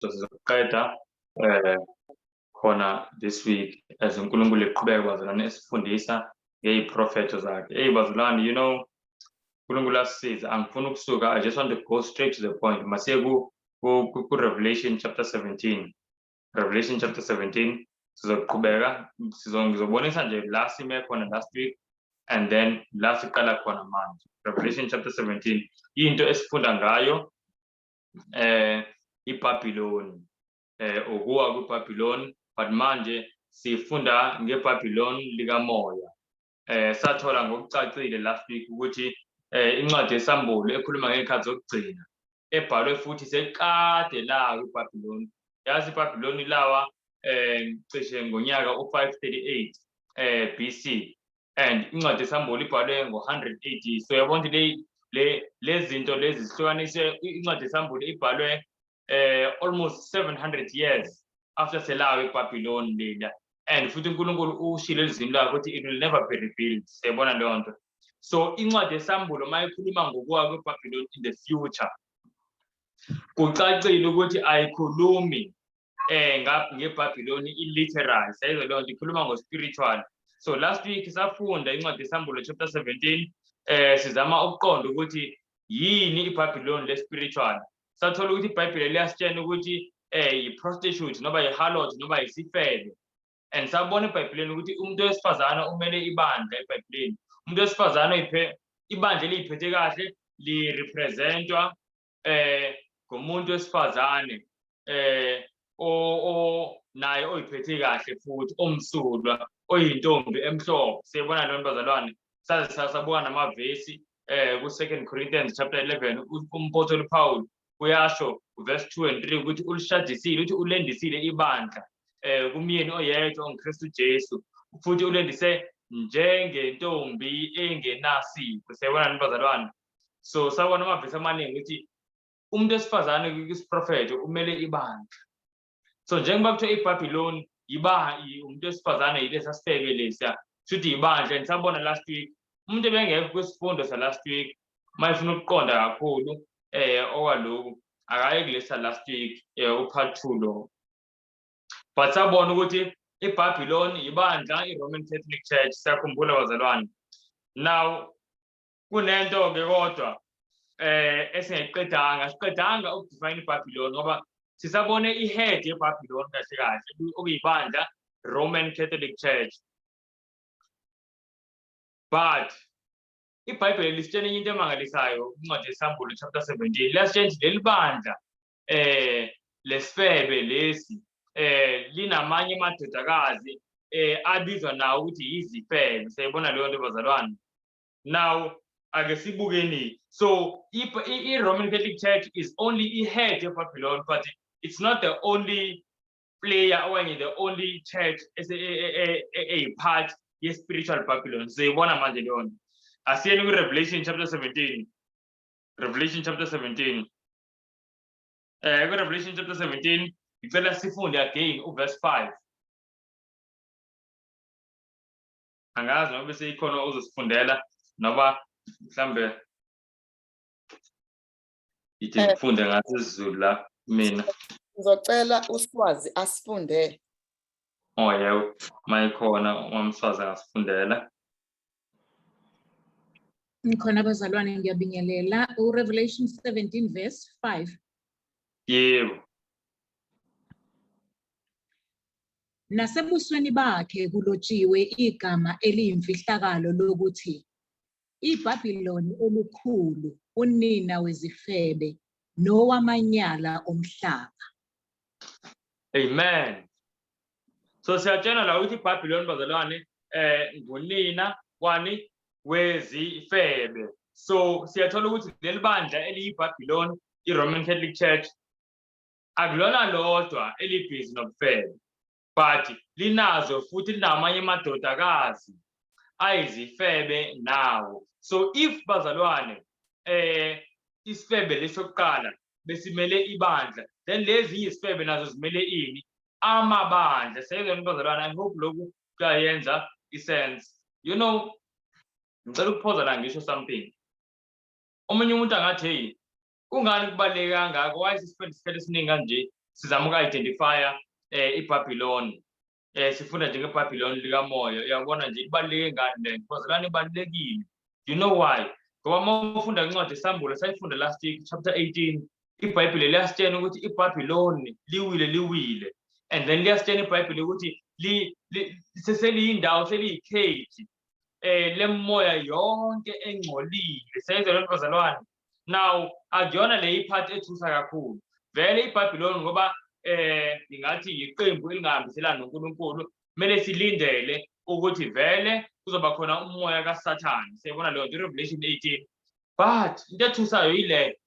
Sizoqeda khona this week as uNkulunkulu eqhubeka bazalwane esifundisa ngeziprofeto zakhe. Bazalwane, you know, uNkulunkulu asisiza. Angifuni ukusuka, I just want to go straight to the point. Masiye ku Revelation chapter 17. Revelation chapter 17 sizoqhubeka ngizobonisa nje la sime khona last week and then la siqala khona manje. Revelation chapter 17 into esifunda ngayo iBabylon, ukuwa kwiBabylon, but manje sifunda ngeBabylon likamoya. Sathola ngokucacile last week ukuthi incwadi yesambulo ekhuluma ngezikhathi zokugcina ebhalwe futhi sekade la kwiBabylon. Yazi iBabylon lawa cishe ngonyaka u538 BC, and incwadi yesambulo ibhalwe ngo100 AD. So yabona lezi zinto lezi zihlukaniswe. Incwadi yesambulo ibhalwe almost 700 years after selawe iBabylon lela, and futhi uNkulunkulu ushilo elizwini lakhe ukuthi it will never be rebuilt. Siyabona leyo nto. So incwadi yesambulo mayikhuluma ngokuwa kweBabylon in the future, kucacile ukuthi ayikhulumi ngeBabylon illiterally. Sayizo leyo nto ikhuluma ngo-spiritual. So last week safunda incwadi yesambulo chapter 17, sizama ukuqonda ukuthi yini iBabylon le-spiritual. Sathola ukuthi iBhayibheli liyasitshela ukuthi yi-prostitute noba yi-harlot noba yisifebe, and sabona eBhayibhelini ukuthi umuntu wesifazane umele ibandla eBhayibhelini. Umuntu wesifazane ibandla eliyiphethe kahle li-representwa ngomuntu wesifazane naye oyiphethe kahle futhi omsulwa oyintombi emhlophe. Siyabona leyo bazalwane. Saze sasabuka namavesi ku2 Corinthians chapter 11 umpostoli Paul uyasho verse 2 and 3 ukuthi ulishadisile, ukuthi ulendisile ibandla kumyeni oyedwa uKristu Jesu, futhi ulendise njengentombi engenasipho. Siyabona bazalwane. So sabona amavesi amaningi ukuthi umuntu wesifazane kwisprofeto umele ibandla. So njengoba kuthiwa iBabylon umuntu wesifazane yilesa sifebe lesiya futhi ibandla, and sabona last week umuntu ebengekho kwisifundo sa last week mayifuna ukuqonda kakhulu okwaloku akaye kulesa last week upart 2 lo. But sabona ukuthi iBabylon ibandla iRoman Catholic Church. Siyakhumbula bazalwane. Now kunento ke kodwa siqedanga ukudefine iBabylon ngoba sisabone ihead yeBabylon kahle kahle okuyibandla Roman Catholic Church. But iBhayibheli lisitshela into emangalisayo incwadi yesambulo chapter 17. Lasitshela ukuthi leli bandla lesifebe lesi linamanye amadodakazi abizwa nawo ukuthi yizifebe. Siyayibona leyo nto bazalwane. Now ake sibukeni. So i-Roman Catholic Church is only head of Babylon, but it's not the only player or the only church as a part of spiritual Babylon. Siyibona manje leyo nto. Asiyeni ku-Revelation chapter 17. Revelation chapter 17. Revelation chapter 17 ngicela sifunde again uverse 5. Angazi noma bese ikhona uzosifundela noba mhlambe ithi sifunde ngathi isiZulu la mina. Ngizocela uSwazi asifundele. Oh yeah, mayikhona umswazi angasifundela. Ngikhona bazalwane, ngiyabingelela. Revelation 17 verse 5. Yebo. Nasebusweni bakhe kulotshiwe igama eliyimfihlakalo lokuthi iBabylon elikhulu, unina wezifebe nowamanyala omhlaba. Amen. So siyatshela la ukuthi iBabylon bazalwane ngunina wani wezifebe. So siyathola ukuthi leli bandla eliyiBabylon iRoman Catholic Church akulona lodwa elibhizi nobufebe, but linazo futhi linamanye amadodakazi ayizifebe nawo. So if bazalwane isifebe lesokuqala besimele ibandla, then lezi izifebe nazo zimele ini? Amabandla. Siyezona bazalwane, I hope lokhu kuyayenza isense. You know, ngicela ukuphoza la ngisho something. Omunye umuntu angathi hey, ungani kubaleka kangaka? Why isifebe esiningi kanje? sizama uku-identifya iBhabhiloni. Sifunda nje ngeBhabhiloni likamoya. Uyabona nje ibaluleke ngani le because lana ibalulekile. Do you know why? Ngoba uma ufunda incwadi isambulo sayifunda last week chapter 18, iBhayibheli liyasitshela ukuthi iBhabhiloni liwile and then liyasitshela iBhayibheli ukuthi seseliyindawo seliyikheji lemoya yonke engcolile. Seyizwa lento bazalwane. Now akuyona le iphathi ethusa kakhulu. Vele iBhabhiloni ngoba ngingathi iqembu elingahambiselana noNkulunkulu, kumele silindele ukuthi vele kuzoba khona umoya kaSathane. Siyabona leyo nto Revelation 18. But into ethusayo yile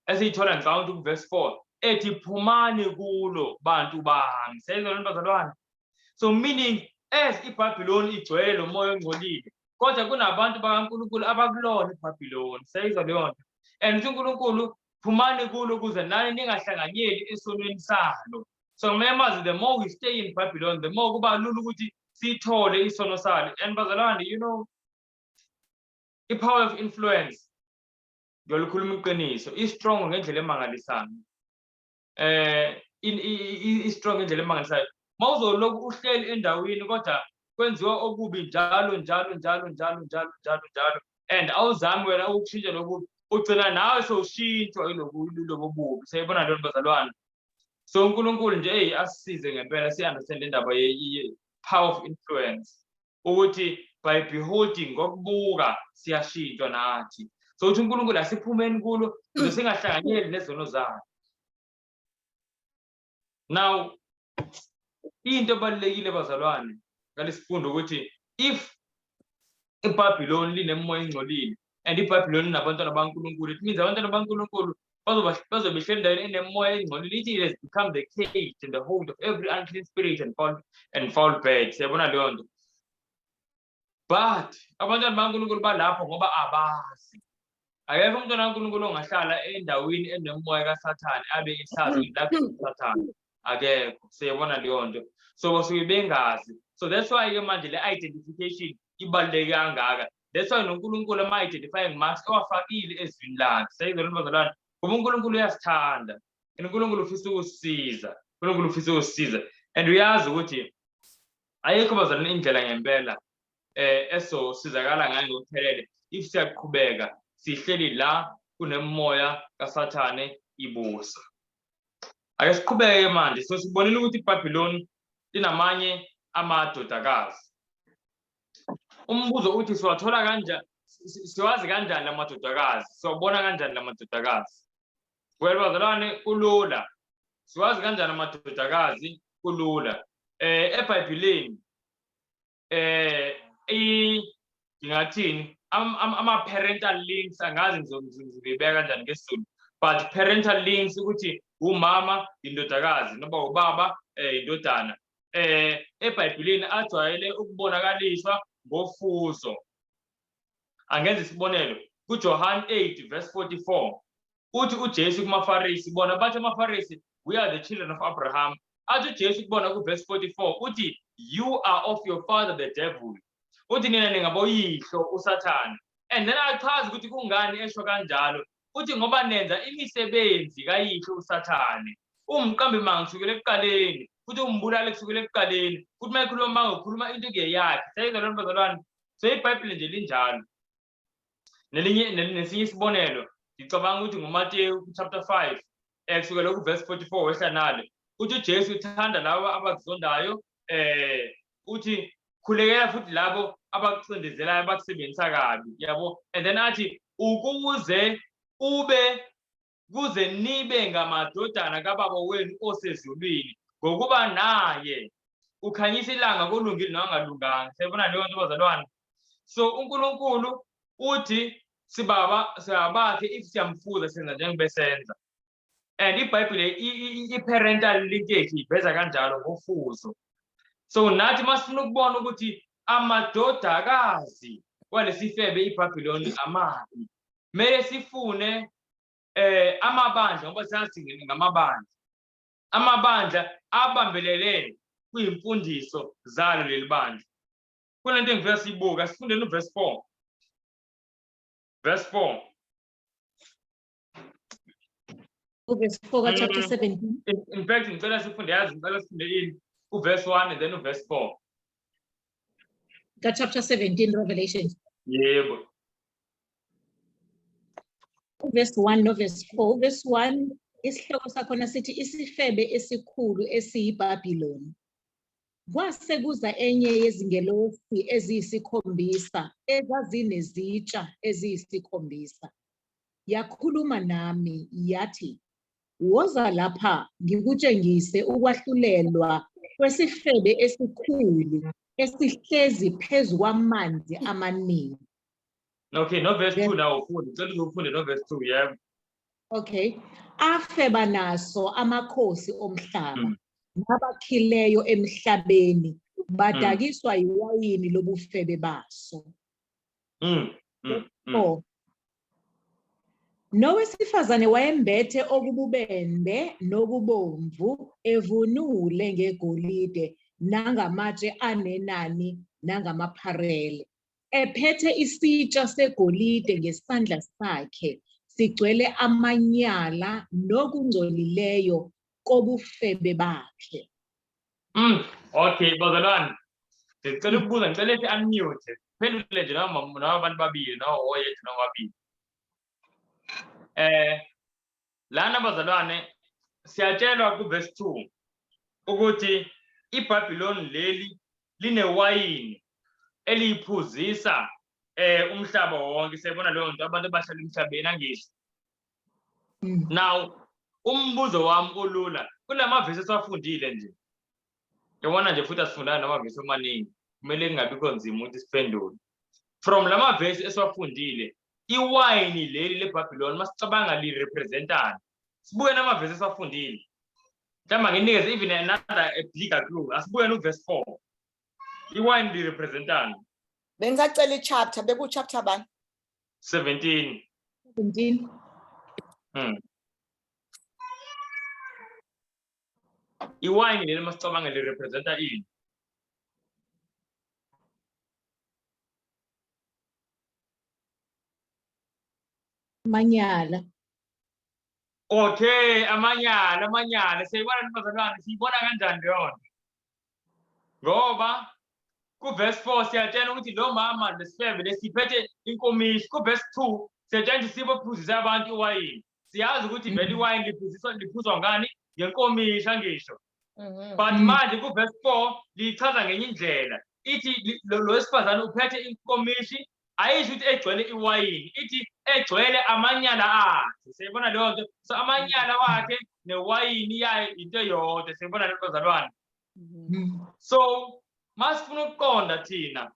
esiyithola ngicabanga ku-verse 4 ethi phumani kulo bantu bami. Siyizwa lento bazalwane. So meaning as iBhabhiloni igcwele lo moya ongcolile, kodwa kunabantu bakaNkulunkulu abakulona iBhabhiloni. Siyizwa leyo nto. And uthi uNkulunkulu phumani kulo ukuze nani ningahlanganyeli esonweni salo. So remember, the more we stay in Babylon, the more kuba lula ukuthi sithole isono salo. And bazalwane, you know, the power of influence ngiyolikhuluma iqiniso is strong ngendlela emangalisayo. Is strong ngendlela emangalisayo. Mawuzoloku uhleli endaweni kodwa kwenziwa okubi njalo and awuzami wena ukushintsha lokubi, ugcina nawe sowushintshwa yilobo bubi. Siyayibona leyo bazalwane. So uNkulunkulu nje asisize ngempela si-understand indaba ye-power of influence ukuthi by beholding, ngokubuka siyashintshwa nathi. So uthi uNkulunkulu asiphumeni kulo ukuze singahlanganyeli nezono zakhe. Now into ebalulekile bazalwane ngalesifundo ukuthi if iBhabhiloni linemoya engcolile and iBhabhiloni linabantwana baNkulunkulu, it means abantwana baNkulunkulu bazobe behleli endaweni enemoya engcolile. It has become the cage and the hold of every unclean spirit and foul bird. Siyabona leyo nto. But abantwana baNkulunkulu balapho ngoba abazi. Akekho umntwana kaNkulunkulu ongahlala endaweni enemoya kaSathane abe esazi lapho uSathane. Akekho. Siyabona leyo nto. So basuke bengazi. So that's why ke manje le identification ibaluleke kangaka. That's why noNkulunkulu ama-identifying marks ewafakile ezwini lakhe. Siyayizwa lento bazalwane. Ngoba uNkulunkulu uyasithanda. uNkulunkulu ufisa ukusisiza. uNkulunkulu ufisa ukusisiza. And uyazi ukuthi ayikho bazalwane indlela ngempela esosizakala ngayo ngokuphelele if siyaqhubeka sihleli la kunemoya kaSathane ibusa. Ake siqhubeke manje. So sibonile ukuthi iBhabhiloni linamanye amadodakazi. Umbuzo uthi siwathola kanjani, siwazi kanjani lamadodakazi, siwabona kanjani lamadodakazi? Well bazalwane, kulula. Siwazi kanjani amadodakazi? Kulula. eBhayibhelini ngingathini ama-parental links, angazi ngizobibeka kanjani ngesiZulu, but parental links ukuthi umama indodakazi noma ubaba indodana eBhayibhelini ajwayele ukubonakaliswa ngofuzo. Angenza isibonelo kuJohn 8 verse 44 uthi uJesu kumaFarisi, bona bathi amaFarisi, we are the children of Abraham. Athi uJesu kubona ku verse 44 uthi you are of your father the devil, uthi nina ningaboyihlo uSathane. And then achaza ukuthi kungani esho kanjalo, uthi ngoba nenza imisebenzi kayihlo uSathane. Umqambi manga kusukela ekuqaleni, uthi umbulale kusukela ekuqaleni, uthi mayikhuluma manga ukhuluma into yakhe. Sayizwa lento bazalwane. So iBhayibheli nje linjalo. Nesinye isibonelo ngicabanga ukuthi nguMateyu chapter 5 kusukela ku verse 44 wehla nalo, uthi uJesu uthanda labo abakuzondayo, uthi khulekela futhi labo abakucindezelayo abakusebenzisa kabi, yabo. And then athi kuze nibe ngamadodana kababa wenu osezulwini ngokuba naye ukhanyisa ilanga kolungile nangalunganga. Sayibona leyo nto bazalwane. So uNkulunkulu uthi sibabakhe if siyamfuza senza njengoba senza. And iBhayibheli i-parental linkage iveza kanjalo ngofuzo. So nathi masifuna ukubona ukuthi amadodakazi kwalesifebe iBhabhiloni amabi, kumele sifune amabandla, ngoba siyazi ngamabandla. Amabandla abambelele kuyimfundiso zalo leli bandla. Kunento engifuna siyibuka, sifundeni uverse 4. Verse 4. verse 4 chapter 17. In fact, ngicela sifunde yazi ngicela sifunde ini verse 1 and then verse 4. Chapter 17 Revelation. Yebo. Verse 1 no verse 4. Verse 1 isihloko sakhona sithi isifebe esikhulu esiyiBhabhiloni. Kwase kuza enye yezingelosi eziyisikhombisa ezazinezitsha eziyisikhombisa. Yakhuluma nami yathi, woza lapha ngikutshengise ukwahlulelwa kwesifebe esikhulu esihlezi phezu kwamanzi amaningi. Okay, no verse 2 now ufunde. Ngicela ufunde no verse 2, yeah. Okay. Afeba naso amakhosi omhlaba nabakhileyo emhlabeni badakiswa iwayini lobufebe baso. Nowesifazane wayembethe okububende nokubomvu evunule ngegolide nangamatshe anenani nangamapharele. Ephethe isitsha segolide ngesandla sakhe sigcwele amanyala nokungcolileyo kobufebe bakhe. Okay, bazalwane. Ngicela ukubuza ngicela ethi unmute. Phendule nje noma abantu babili no oyedwa noma babili. Lana bazalwane siyatshelwa ku verse 2 ukuthi iBhabhiloni leli linewayini eliyiphuzisa umhlaba wonke. Siyabona leyo nto abantu abahlala emhlabeni angisho. Now umbuzo wami olula kulamavesi esiwafundile nje. Yabona nje futhi asifundana namavesi amaningi. Kumele kungabikho nzima ukuthi siphendule. From lamavesi esiwafundile iwayini leli leBhabhiloni masicabanga lirepresentana. Sibuke namavesi esiwafundile. Mhlawumbe nginikeze even another bigger clue. Asibuke no verse 4. Iwayini lirepresentana. Bengisacela ichapter beku chapter bani? 17. 17. Iwayini leli masicabanga lirepresenta ini? Manyala. Okay, amanyala. Siyibona bazalwane, siyibona kanjani leyo? Ngoba ku verse 4 siyatshela ukuthi lo mama lesifebe lesiphethe inkomishi. Ku verse 2 siyatshela ukuthi sibophuzisa abantu iwayini. Siyazi ukuthi vele iwayini liphuzwa ngani? Ngenkomishi angisho. But manje ku verse 4 lichaza ngenye indlela. Ithi lo wesifazane uphethe inkomishi ayisho ukuthi egcwele iwayini. Ithi egcwele amanyala akhe. Siyibona leyo nto. So amanyala wakhe newayini yayo into eyodwa. Siyibona le bazalwane. So masifuna ukuqonda thina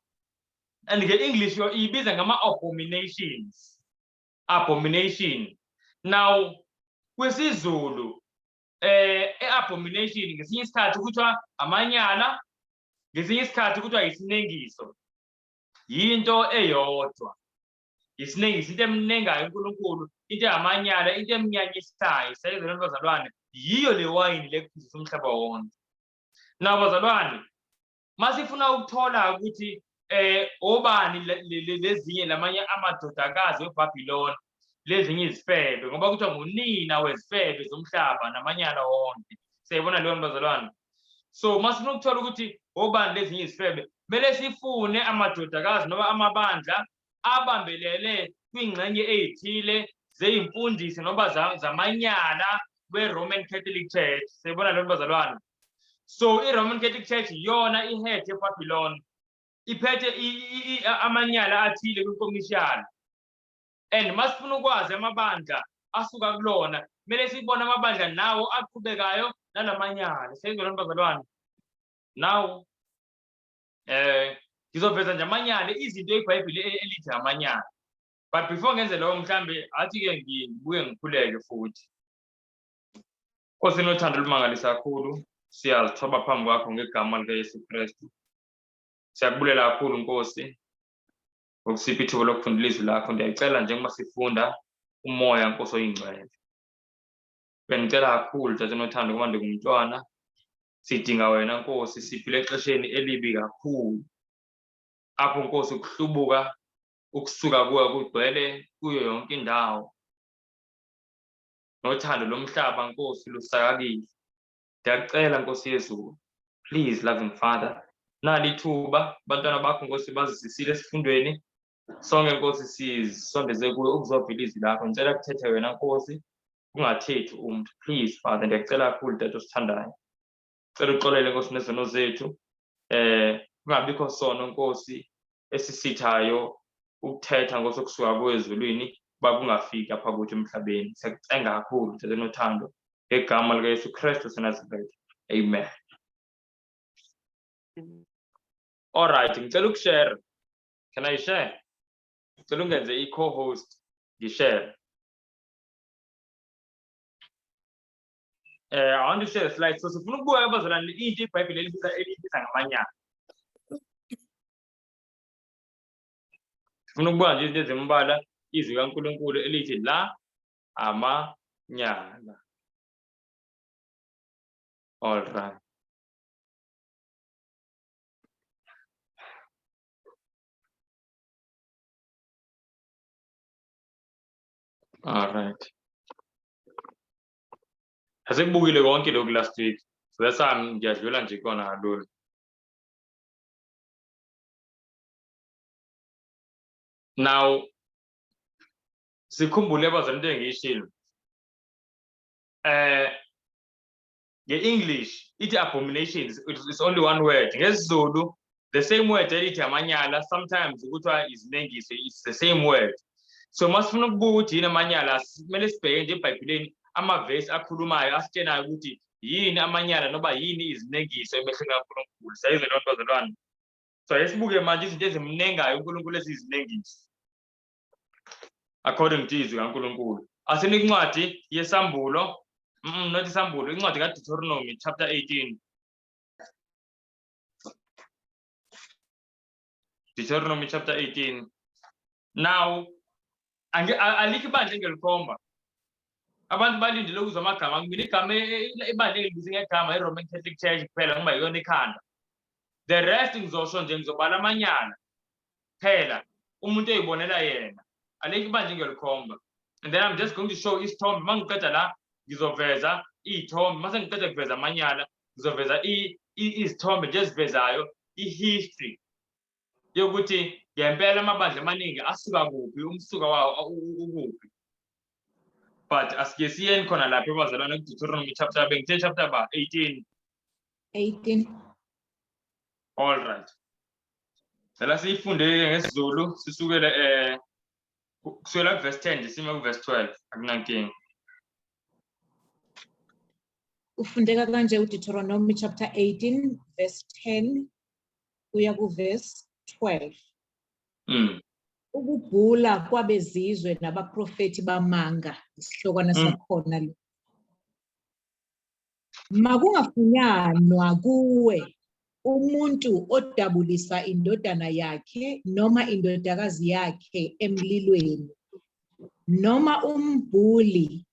and nge-English ibiza ngama abominations. Abomination. Now kwesiZulu abomination ngesinye isikhathi kuthiwa amanyala, ngesinye isikhathi kuthiwa isinengiso. Yinto eyodwa. Isinengiso into eminengayo uNkulunkulu, into amanyala, into eminyanyisayo. Sayizwe bazalwane, yiyo le wayini lephuzisa umhlaba wonke. Na bazalwane, masifuna ukuthola ukuthi obani lezinye lamanye amadodakazi weBhabhiloni, lezinye izifebe ngoba kuthiwa ngunina wezifebe zomhlaba namanyala wonke. Siyabona leyo bazalwane. So masifuna ukuthola ukuthi obani lezinye izifebe, mele sifune amadodakazi noma amabandla abambelele kwingxenye ezithile zeyimfundiso noma zamanyala we-Roman Catholic Church. Siyabona leyo bazalwane. So i-Roman Catholic Church yona ihead yeBhabhiloni iphethe amanyala athile kwinkomishana. And masifuna ukwazi amabandla asuka kulona, mele sibone amabandla nawo aqhubekayo nalamanyala. Siyizwe bazalwane. Now ngizoveza nje amanyala izinto eBhayibheli elithi amanyala. But before ngenze lokho mhlambe athi-ke ngibuye ngikhuleke futhi. Nkosi enothando olumangalisa kakhulu. Siyazithoba phambi kwakho ngegama likaYesu Kristu. Siyakubulela kakhulu Nkosi ngokusipha ithuba lokufunda ilizwi lakho. Ndiyacela njengoba sifunda umoya Nkosi oyingcwele. Bengicela kakhulu Tata enothando ngoba ndingumntwana. Sidinga wena Nkosi, siphile exesheni elibi kakhulu. Apho Nkosi ukuhlubuka ukusuka kuwe kugcwele kuyo yonke indawo. nothando lomhlaba Nkosi lusakakile. Ndiyakucela Nkosi Yesu, please loving Father, nali ithuba abantwana bakho Nkosi bazisisile esifundweni, sonke Nkosi sizisondeze kuwe ukuzovila izwi lakho. Ngicela kuthethe wena Nkosi, ungathethi umuntu. Please Father, ndiyakucela kakhulu Tata osithandayo. Cela uxolele Nkosi nezono zethu, kungabikho sono Nkosi esisithayo ukuthetha Nkosi okusuka kuwe ezulwini uba kungafiki apha kuthi emhlabeni. Siyakucenga kakhulu Tata enothando, ngegama likaYesu Kristu waseNazaretha, amen. All right, ngicela ukushare. Can I share? Ngicela ungenze i-co-host ngishare. I want to share a slide. So sifuna ukubuka abazalwane into iBhayibheli elibiza ngamanyala. Sifuna ukubuka nje izinto ezimbala izwi kaNkulunkulu elithi la amanyala. All right. All right. Asikubukile konke lokhu last week. So that's why ngiyadlula nje kona kalula. Now sikhumbule abazalwane into engiyishilo. Nge-English ithi abominations, it's only one word. NgesiZulu the same word elithi amanyala sometimes kuthiwa izinengiso, it's the same word. So masifuna ukubuka ukuthi yini amanyala, kumele sibheke nje eBhayibhelini amavesi akhulumayo asitshelayo ukuthi yini amanyala noba yini izinengiso emehlweni kaNkulunkulu. Sayizwe loo nto bazalwane. So yesibuke manje izinto ezimnengayo uNkulunkulu eziyizinengiso according to izwi kaNkulunkulu. Asini incwadi yesambulo, not isambulo, incwadi kaDeuteronomy chapter 18. Deuteronomy chapter 18. Now alikho ibandla engelikhomba. Abantu balindile ukuzwa amagama. Ngibili igama ibandla engilibiza ngegama iRoman Catholic Church kuphela ngoba yiyona ikhanda. The rest ngizosho nje ngizobala amanyala phela umuntu eyibonela yena. Alikho ibandla engelikhomba. And then I'm just going to show isithombe. Mangiqeda la ngizoveza izithombe. Mase ngiqeda kuveza amanyala ngizoveza izithombe nje ezivezayo ihistory yokuthi ngempela amabandla amaningi asuka kuphi, umsuka wawo ukuphi. But asike siyeni khona lapha abazalwane kuDeuteronomy chapter bengithe chapter 18. All right. Sela siyifunde ngesiZulu sisukela kusukela verse 10 nje sime ku verse 12 akunankinga. Ufundeka kanje uDeuteronomy chapter 18 verse 10 kuya ku verse 12. Ukubhula kwabezizwe nabaprofeti bamanga isihlokwana sakhona lo. Makungafunyanwa kuwe umuntu odabulisa indodana yakhe noma indodakazi yakhe emlilweni, noma umbhuli,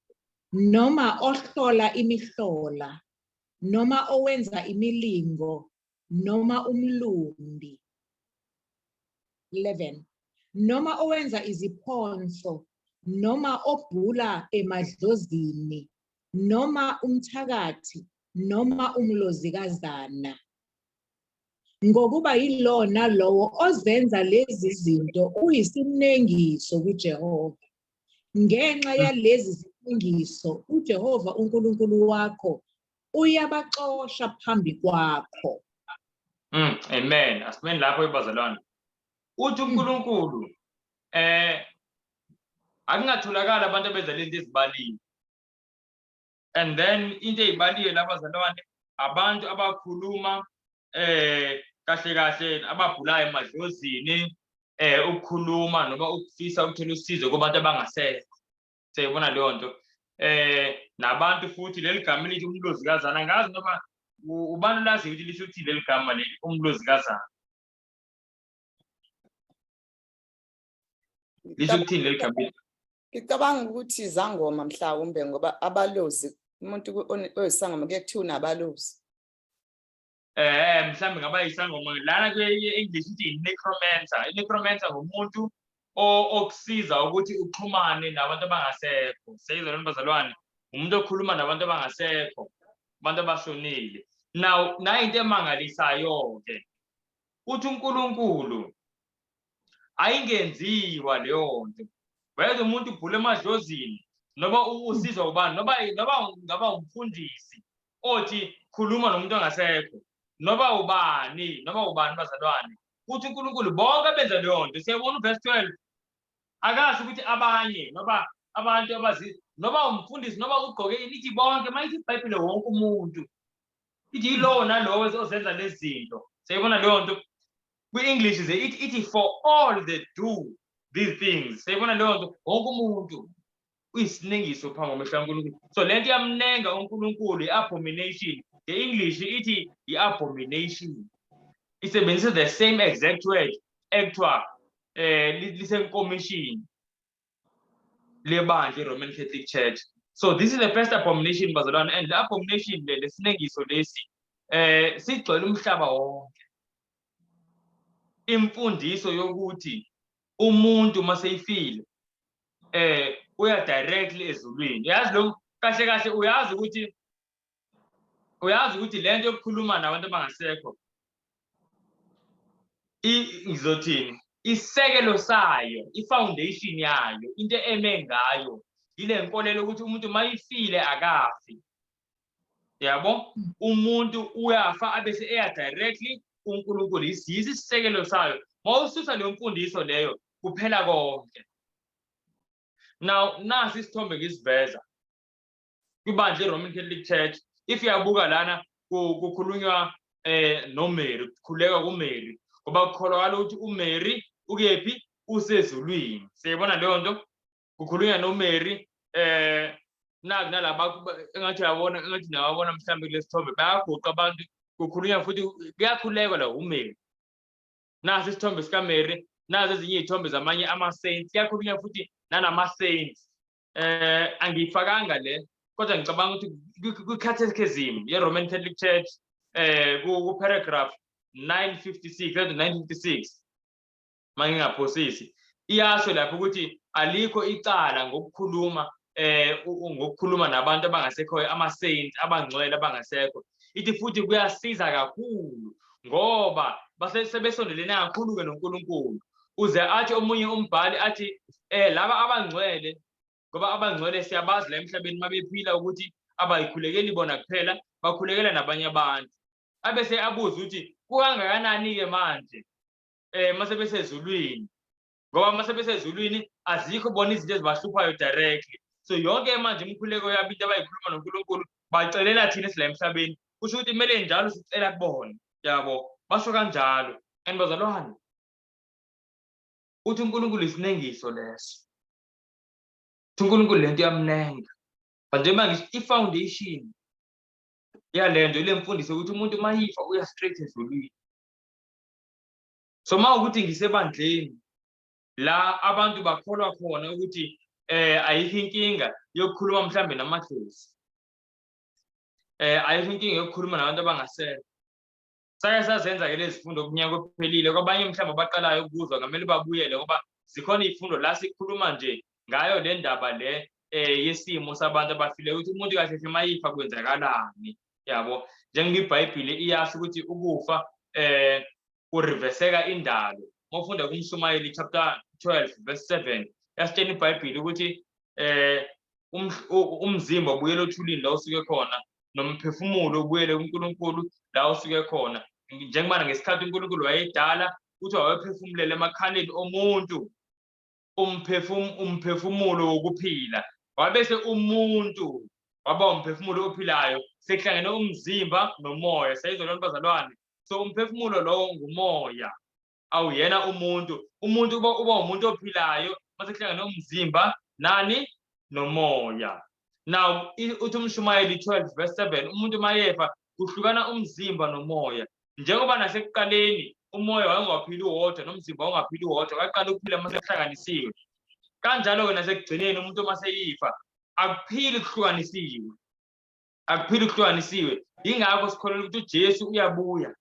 noma ohlola imihlola, noma owenza imilingo, noma umlumbi. 11. Noma owenza iziphonso, noma obhula emadlozini, noma umthakathi, noma umlozikazana. Ngokuba yilona lowo ozenza lezi zinto uyisinengiso kuJehova. Ngenxa yalezi zinengiso uJehova uNkulunkulu wakho uyabaxosha phambi kwakho. Amen. Asimeni lapho ibazalwane. Uthi uNkulunkulu akungatholakala abantu abenza lento ezibaliwe. And then into ezibaliwe labazalwane abantu abakhuluma kahle kahle ababhulayo emadlozini, ukukhuluma noma ukufisa ukuthola usizo kubantu abangasekho. Siyibona leyo nto. Nabantu futhi leli gama lithi umlozikazana, ngazi noma ubani lazi ukuthi lisho ukuthi leli gama leli umlozikazana. Lisho ukuthini leli gama? Ngicabanga ukuthi izangoma mhlawumbe ngoba abalozi umuntu oyisangoma kuye kuthiwa unabalozi. Mhlambe ngaba yisangoma lana kwe-English ithi necromancer. I-necromancer ngumuntu okusiza ukuthi uxhumane nabantu abangasekho. Seyizwe lona bazalwane. umuntu okhuluma nabantu abangasekho abantu abashonile. Now into emangalisayo ke uthi uNkulunkulu ayingenziwa leyo nto. Whether umuntu ubhule emadlozini noma usizwa ubani noba ngaba umfundisi othi khuluma nomuntu ongasekho noba ubani bazalwane, uthi uNkulunkulu bonke abenza leyo nto. Siyabona uverse 12 akasho ukuthi abanye noba abantu noba umfundisi noba ugqoke lithi bonke, mayithi iBhayibhile wonke umuntu, ithi yilowo nalowo ozenza lezi zinto. Siyabona leyo nto kwi-English ithi for all that do these things. Siyabona leyo nto wonke umuntu uyisinengiso phambi kwamehlo kaNkulunkulu. So lento iyamnenga uNkulunkulu, i-abomination. The English ithi i-abomination, isebenzisa the same exact word ekuthiwa lisenkomishini lebandla Roman Catholic Church. So this is the first abomination bazalwane, and the abomination lesinengiso lesi sigcwele umhlaba wonke. Imfundiso yokuthi umuntu maseyifile uya directly ezulwini. Yazi lo kahle kahle uyazi ukuthi lento yokukhuluma nabantu abangasekho ngizothini isekelo sayo, i-foundation yayo, into eme ngayo ile nkolelo ukuthi umuntu mayifile akafi. Yabo umuntu uyafa abese eya directly uNkulunkulu. Yizi isisekelo sayo. Mawususa leyo mfundiso leyo kuphela konke. Now nasi isithombe ngisiveza kwibandla Roman Catholic Church. If uyabuka lana kukhulunywa noMary, kukhuleka kuMary ngoba kukholakala ukuthi uMary ukephi usezulwini. Siyabona leyo nto kukhulunywa noMary nalaba engathi nawabona mhlambe kulesithombe bayaguqa abantu, kukhulunywa futhi kuyakhulekwa la uMary. Nasi isithombe sikaMary, nazo ezinye izithombe zamanye ama-saints, kuyakhulunywa futhi nanama-saints. Angiyifakanga le kodwa ngicabanga ukuthi kwi-Catechism ye-Roman Catholic Church ku-paragraph 956 mangingaphosisi iyasho lapho ukuthi alikho icala ngokukhuluma nabantu abangasekhoyo, ama-saints abangcwele abangasekho. Ithi futhi kuyasiza kakhulu ngoba sebesondelene kakhulu-ke noNkulunkulu. Uze athi omunye umbhali athi laba abangcwele, ngoba abangcwele siyabazi la emhlabeni mabephila ukuthi abayikhulekeli bona kuphela, bakhulekela nabanye abantu. Abese abuza ukuthi kukangakanani-ke manje mase besezulwini, ngoba mase besezulwini azikho bona izinto ezibahluphayo directly. So yonke manje imikhuleko yabo into abayikhuluma noNkulunkulu bacelela thina sila emhlabeni. Kusho ukuthi kumele njalo sicela kubona. Yabo basho kanjalo. And bazalwane uthi uNkulunkulu isinengiso leso. uNkulunkulu lento yamnenga. Manje manje i-foundation yalento ile mfundiso ukuthi umuntu mayifa uya straight ezulwini. So mawukuthi ngisebandleni la abantu bakholwa khona ukuthi ayikho inkinga yokukhuluma mhlambe namadlozi, ayikho inkinga yokukhuluma nabantu abangasekho. Sake sazenza-ke lezi zifundo kunyaka ophelile. Kwabanye mhlawumbe abaqalayo ukuzwa ngamele babuyele ngoba zikhona iy'fundo la sikhuluma nje ngayo le ndaba le yesimo sabantu abafileyo ukuthi umuntu kahle hle mayifa kwenzakalani. Yabo njengeBhayibhile iyasho ukuthi ukufa kuriveseka indalo. Mawufunda kuMshumayeli chapter 12 verse 7 yasitshela iBhayibhile ukuthi umzimba ubuyela othulini la usuke khona, nomphefumulo ubuyele kuNkulunkulu la usuke khona. Njengoba ngesikhathi uNkulunkulu wayedala uthi wayephefumulela emakhaleni omuntu umphefumulo wokuphila, wabese umuntu waba umphefumulo ophilayo, sekuhlangene umzimba nomoya. Sayizolona bazalwane. So umphefumulo lowo ngumoya, awuyena umuntu. Umuntu uba umuntu ophilayo masekuhlangene umzimba nani nomoya. Now uthi uMshumayeli 12 verse 7 umuntu mayefa kuhlukana umzimba nomoya. Njengoba nasekuqaleni umoya wayengaphili wodwa nomzimba wangaphili wodwa, kwaqala ukuphila masekuhlanganisiwe. Kanjalo-ke nasekugcineni umuntu maseyifa akuphili kuhlukanisiwe. Yingakho sikholelwa ukuthi uJesu uyabuya.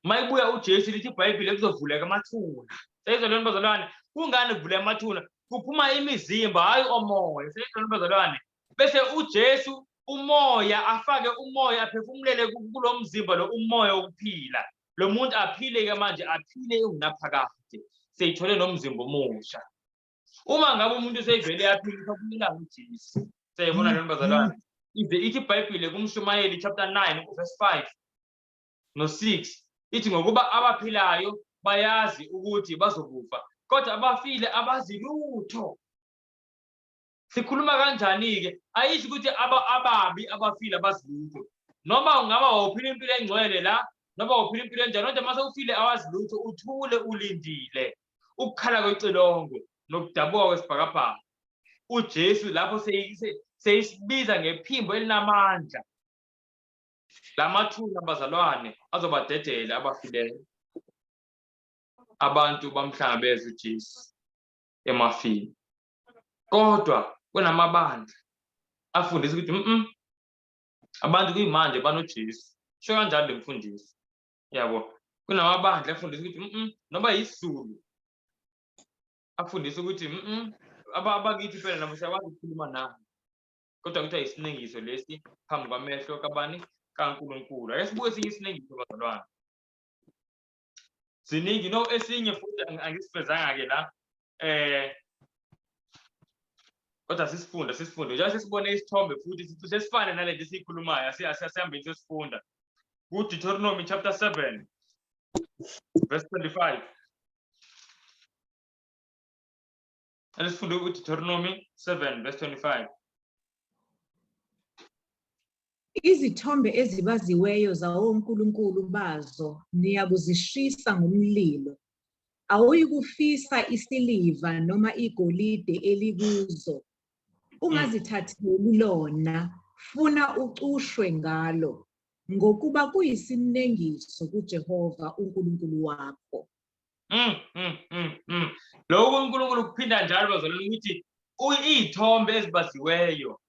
Mayibuya uJesu lithi iBhayibhile kuzovuleka amathuna. Sayizolona bazalwane, kungani kuvula amathuna? Kuphuma imizimba hayi omoya. Sayizolona bazalwane, bese uJesu umoya afake umoya aphefumulele kulo mzimba lo umoya wokuphila lo muntu aphile ke manje aphile ungaphakade seyithole nomzimba omusha uma ngabe umuntu seyivele yaphila kumela uJesu seyibona lo bazalwane ithi iBhayibheli kumshumayeli chapter 9 verse 5 no 6 ithi ngokuba abaphilayo bayazi ukuthi bazokufa kodwa abafile abazi lutho sikhuluma kanjani ke ayisho ukuthi ababi abafile abazi lutho noma ungaba uphila impilo engcwele la noma uphila impilo enjani kodwa mase ufile awazi lutho uthule ulindile ukukhala kwecilongo nokudabuka kwesibhakabhaka uJesu lapho seyisibiza ngephimbo elinamandla lamathuna bazalwane azobadedela abafileyo abantu bamhlangabeza uJesu emafini kodwa kunamabandla afundisa ukuthi abantu kuyimanje banoJesu sho kanjalo lemfundiso yabo kunamabandla afundisa ukuthi noba isiZulu afundisa ukuthi abakithi phela nabo siyakwazi ukukhuluma nabo kodwa kuthiwa isinengiso lesi phambi kwamehlo kabani kaNkulunkulu ake sibuke sinye isinengiso bazalwane ziningi no esinye futhi angisifezanga ke la kodwa sisifunda njengoba sesibone isithombe futhi sesifane nalento esiyikhulumayo asihambeni sesifunda kuDeuteronomy chapter 7 verse 25 Alesifunde uDeuteronomy 7 verse 25 Izithombe ezibaziweyo zawo uNkulunkulu bazo niyakuzishisa ngomlilo. Awuyikufisa isiliva noma igolide elikuzo. Ungazithatheli lona, funa ucushwe ngalo, ngokuba kuyisinengiso kuJehova uNkulunkulu wakho. Lokho uNkulunkulu kuphinda njalo bazalwane ukuthi izithombe ezibaziweyo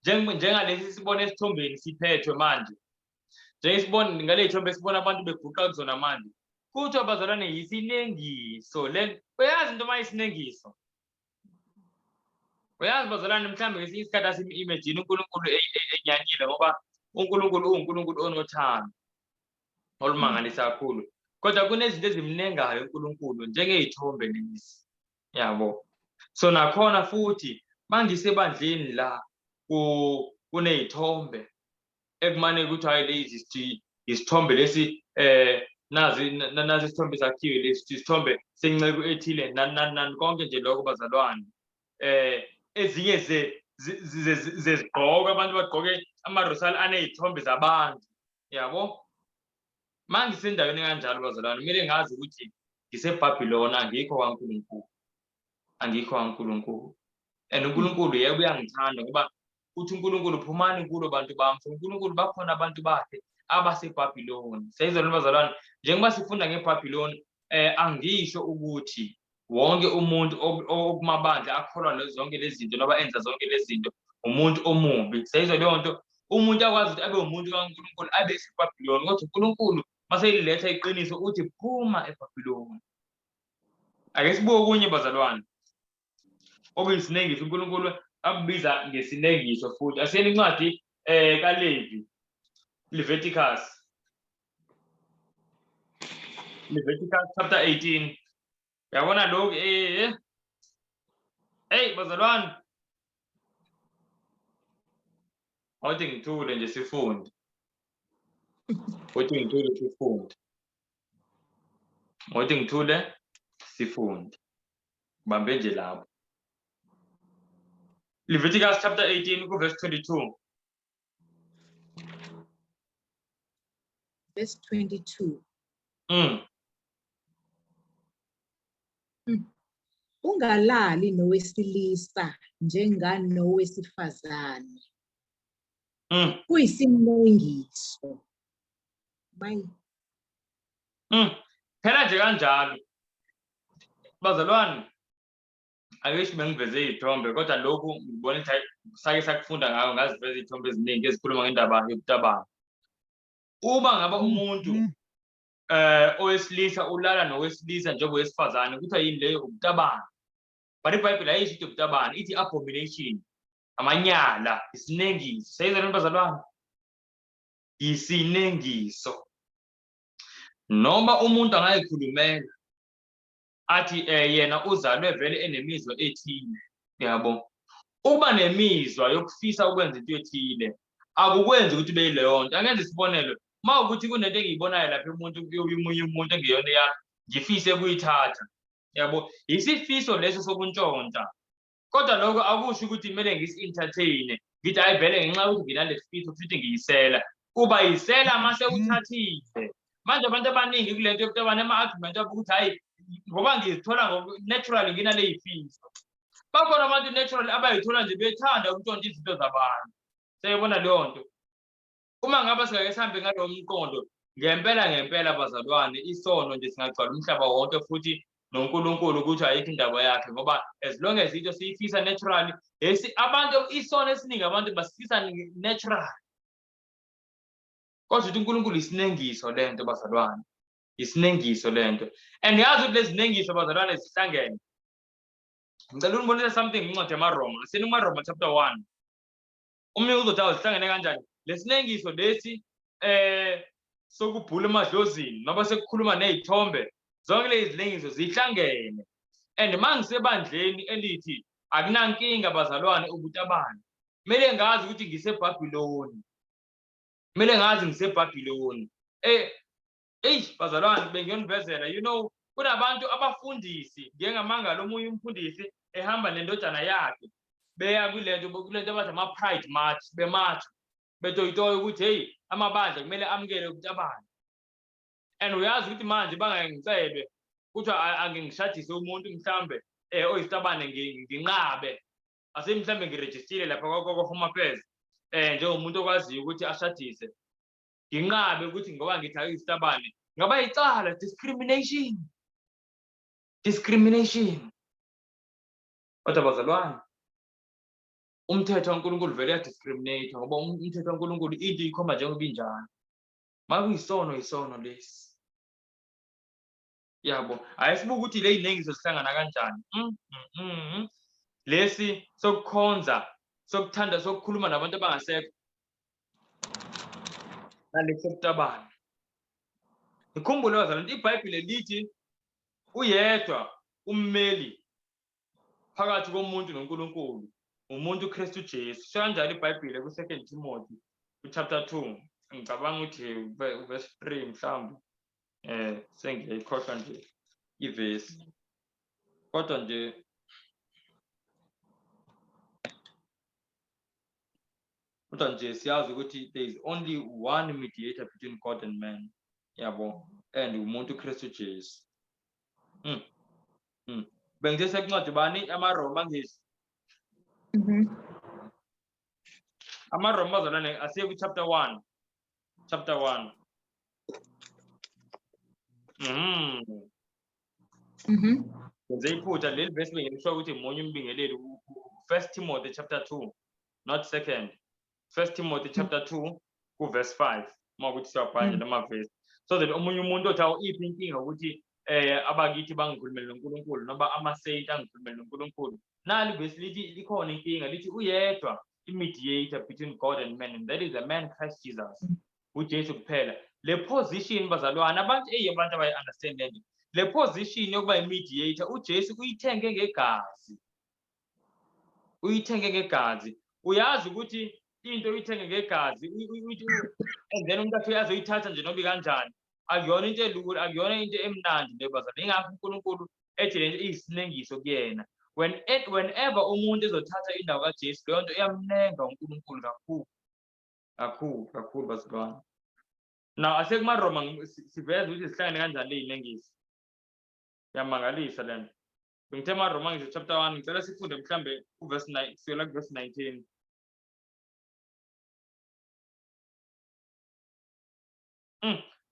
njengalesi sibone esithombeni siphethwe manje njengesibone ngale thombe sibona abantu beguqa kuzona manje kuthiwa bazalwane yisinengiso le uyazi into mayisinengiso uyazi bazalwane mhlambe ngesinye isikhathi asim-imagine uNkulunkulu enyanyile ngoba uNkulunkulu uNkulunkulu onothando olumangalisa kakhulu kodwa kunezinto ezimnengayo uNkulunkulu njengezithombe lezi yabo so nakhona futhi mangisebandleni la kunezithombe ekumane ukuthi hayi lezi isithombe lesi nazi isithombe sakhiwe lesi isithombe senceke ethile nani konke nje lokho bazalwane ezinye zezigqoko abantu bagqoke amarosali anezithombe zabantu yabo mangisendaweni kanjalo bazalwane kumele ngazi ukuthi ngiseBhabhiloni angikho kaNkulunkulu and uNkulunkulu yebo uyangithanda ngoba uthi uNkulunkulu phumani kulo bantu bami uNkulunkulu bakhona abantu bakhe abaseBhabhiloni seyizona bazalwane njengoba sifunda ngeBhabhiloni angisho ukuthi wonke umuntu okumabandla akholwa zonke lezi zinto noba enza zonke lezi zinto umuntu omubi seyizwa leyo nto umuntu akwazi ukuthi abe umuntu kaNkulunkulu abe eseBhabhiloni kodwa uNkulunkulu maseyiletha iqiniso uthi phuma eBhabhiloni ake sibuke okunye bazalwane okuyisinengiso uNkulunkulu abiza ngesinengiso futhi asiyeni incwadi kaLevi Leviticus chapter 18 yabona lokho bazalwane awuthi ngithule nje sifunde sifunde bambe nje lapho Leviticus chapter 18 verse 22 Verse 22. Ungalali nowesilisa njenganowesifazane. Kuyisinengiso. Phela nje kanjalo bazalwane ayishi bengiveze izithombe kodwa lokhu ngibona ukuthi sake sakufunda ngayo ngaziveza izithombe eziningi ezikhuluma ngendaba yokutabana uma ngaba umuntu owesilisa ulala nowesilisa njengowesifazane kuthiwa yini leyo ukutabana but iBhayibheli ayisho ukuthi ukutabana ithi abomination amanyala, isinengiso. Sayizwa lento bazalwane? Isinengiso. Noma umuntu angayikhulumela athi yena uzalwe vele enemizwa ethile, yabo. Uba nemizwa yokufisa ukwenza into ethile, akukwenzi ukuthi ube yileyo nto. Angenza isibonelo, uma ukuthi kunento engiyibonayo lapha umuntu omunye umuntu engeyona yami, ngifise ukuyithatha, yabo. Isifiso leso sokuntshontsha. Kodwa lokho akusho ukuthi kumele ngisi-entertain, ngithi hayi vele ngenxa yokuthi nginale sifiso futhi ngiyisela. Uba yisela mase uthathile. Manje abantu abaningi kule nto yokuthi ama-argument abo ukuthi hayi ngoba ngizithola naturally nginale yifiso. Bakhona abantu naturally abayithola nje bethanda ukuntshontsha izinto zabantu. Seyibona leyo nto. Uma ngabe singake sihambe ngalowo mqondo, ngempela bazalwane, isono nje singagcwala umhlaba wonke futhi noNkulunkulu ukuthi ayikho indaba yakhe, ngoba as long as into siyifisa naturally, abantu isono esiningi abantu basifisa natural. Kodwa ukuthi uNkulunkulu isinengiso lento bazalwane, isinengiso lento. And yazi ukuthi lezi zinengiso bazalwane zihlangene. Ngicela unibonise something incwadi yamaRoma, kumaRoma chapter 1. Umuntu uzothi azihlangene kanjani? Lesinengiso lesi sokubhula emadlozini noma sekukhuluma nezithombe, zonke lezi zinengiso zihlangene. And mangisebandleni elithi akunankinga bazalwane ubutabani, kumele ngazi ukuthi ngiseBhabhiloni. Kumele ngazi ngiseBhabhiloni. Bazalwane bengiyonivezela, you know, kunabantu abafundisi, njengamangalo omunye umfundisi ehamba nendodana yakhe beya kulento abathi ama-pride march, bemarch betoyitoya ukuthi hey, amabandla kumele amukele ubutabani. And uyazi ukuthi manje bangangicebe kuthiwa angingishadise umuntu mhlambe oyisitabane nginqabe, ase mhlambe ngirejistile lapha kwa-Home Affairs njengomuntu okwaziyo ukuthi ashadise, nginqabe ukuthi ngoba ngithi ayisitabane, ngaba yicala, discrimination. Kodwa bazalwane, umthetho kaNkulunkulu vele uyadiscriminate, ngoba umthetho kaNkulunkulu into ikhomba njengoba injalo. Makuyisono isono lesi, yabo. Ayisibuki ukuthi le zinengiso zihlangana kanjani. Lesi sokukhonza, sokuthanda, sokukhuluma nabantu abangasekho, nalesi sokutabana. Ngikhumbule bazalwane, iBhayibheli lithi uyedwa ummeli phakathi komuntu noNkulunkulu, umuntu uKristu Jesu. Sho kanjalo iBhayibheli ku2 Timothy chapter 2, ngicabanga ukuthi verse 3 mhlawumbe. Sengiyayikhohlwa nje ivesi. Kodwa nje siyazi ukuthi there is only one mediator between God and man, yabo, and umuntu uKristu Jesu. Bengithe kuncwadi bani amaRoma ngisi. AmaRoma bazalwane asiye ku chapter 1. Ngenze iphutha leli verse bengilisho ukuthi umunye umbingeleli 1 Timothy chapter 2, not 2nd. 1 Timothy chapter 2 ku verse 5. Mawukuthi siyabhanja lama verse, so that omunye umuntu othi awuphi inkinga ukuthi abakithi bangikhulumele noNkulunkulu noma ama-saint angikhulumele noNkulunkulu. Nali verse lithi likhona inkinga, lithi uyedwa i-mediator between God and man, and that is the man Christ Jesus, uJesu kuphela. Le position bazalwane, abantu abayi-understand lento, le position yokuba i-mediator uJesu uyithenge ngegazi. Uyazi ukuthi into uyithenge ngegazi, and then umuntu afike azoyithatha nje noba kanjani, akuyona into elula, akuyona into emnandi le bazalwane. Ingakho uNkulunkulu ethi lento iyisinengiso kuyena. Whenever umuntu ezothatha indawo kaJesu, leyo nto iyamnenga uNkulunkulu kakhulu bazalwane. Now asekumaRoma siveza ukuthi zihlangane kanjani le zinengiso. Yamangalisa le nto. Bengithe amaRoma ngisho chapter 1, ngicela sifunde mhlambe uverse 9, siyela kuverse 19.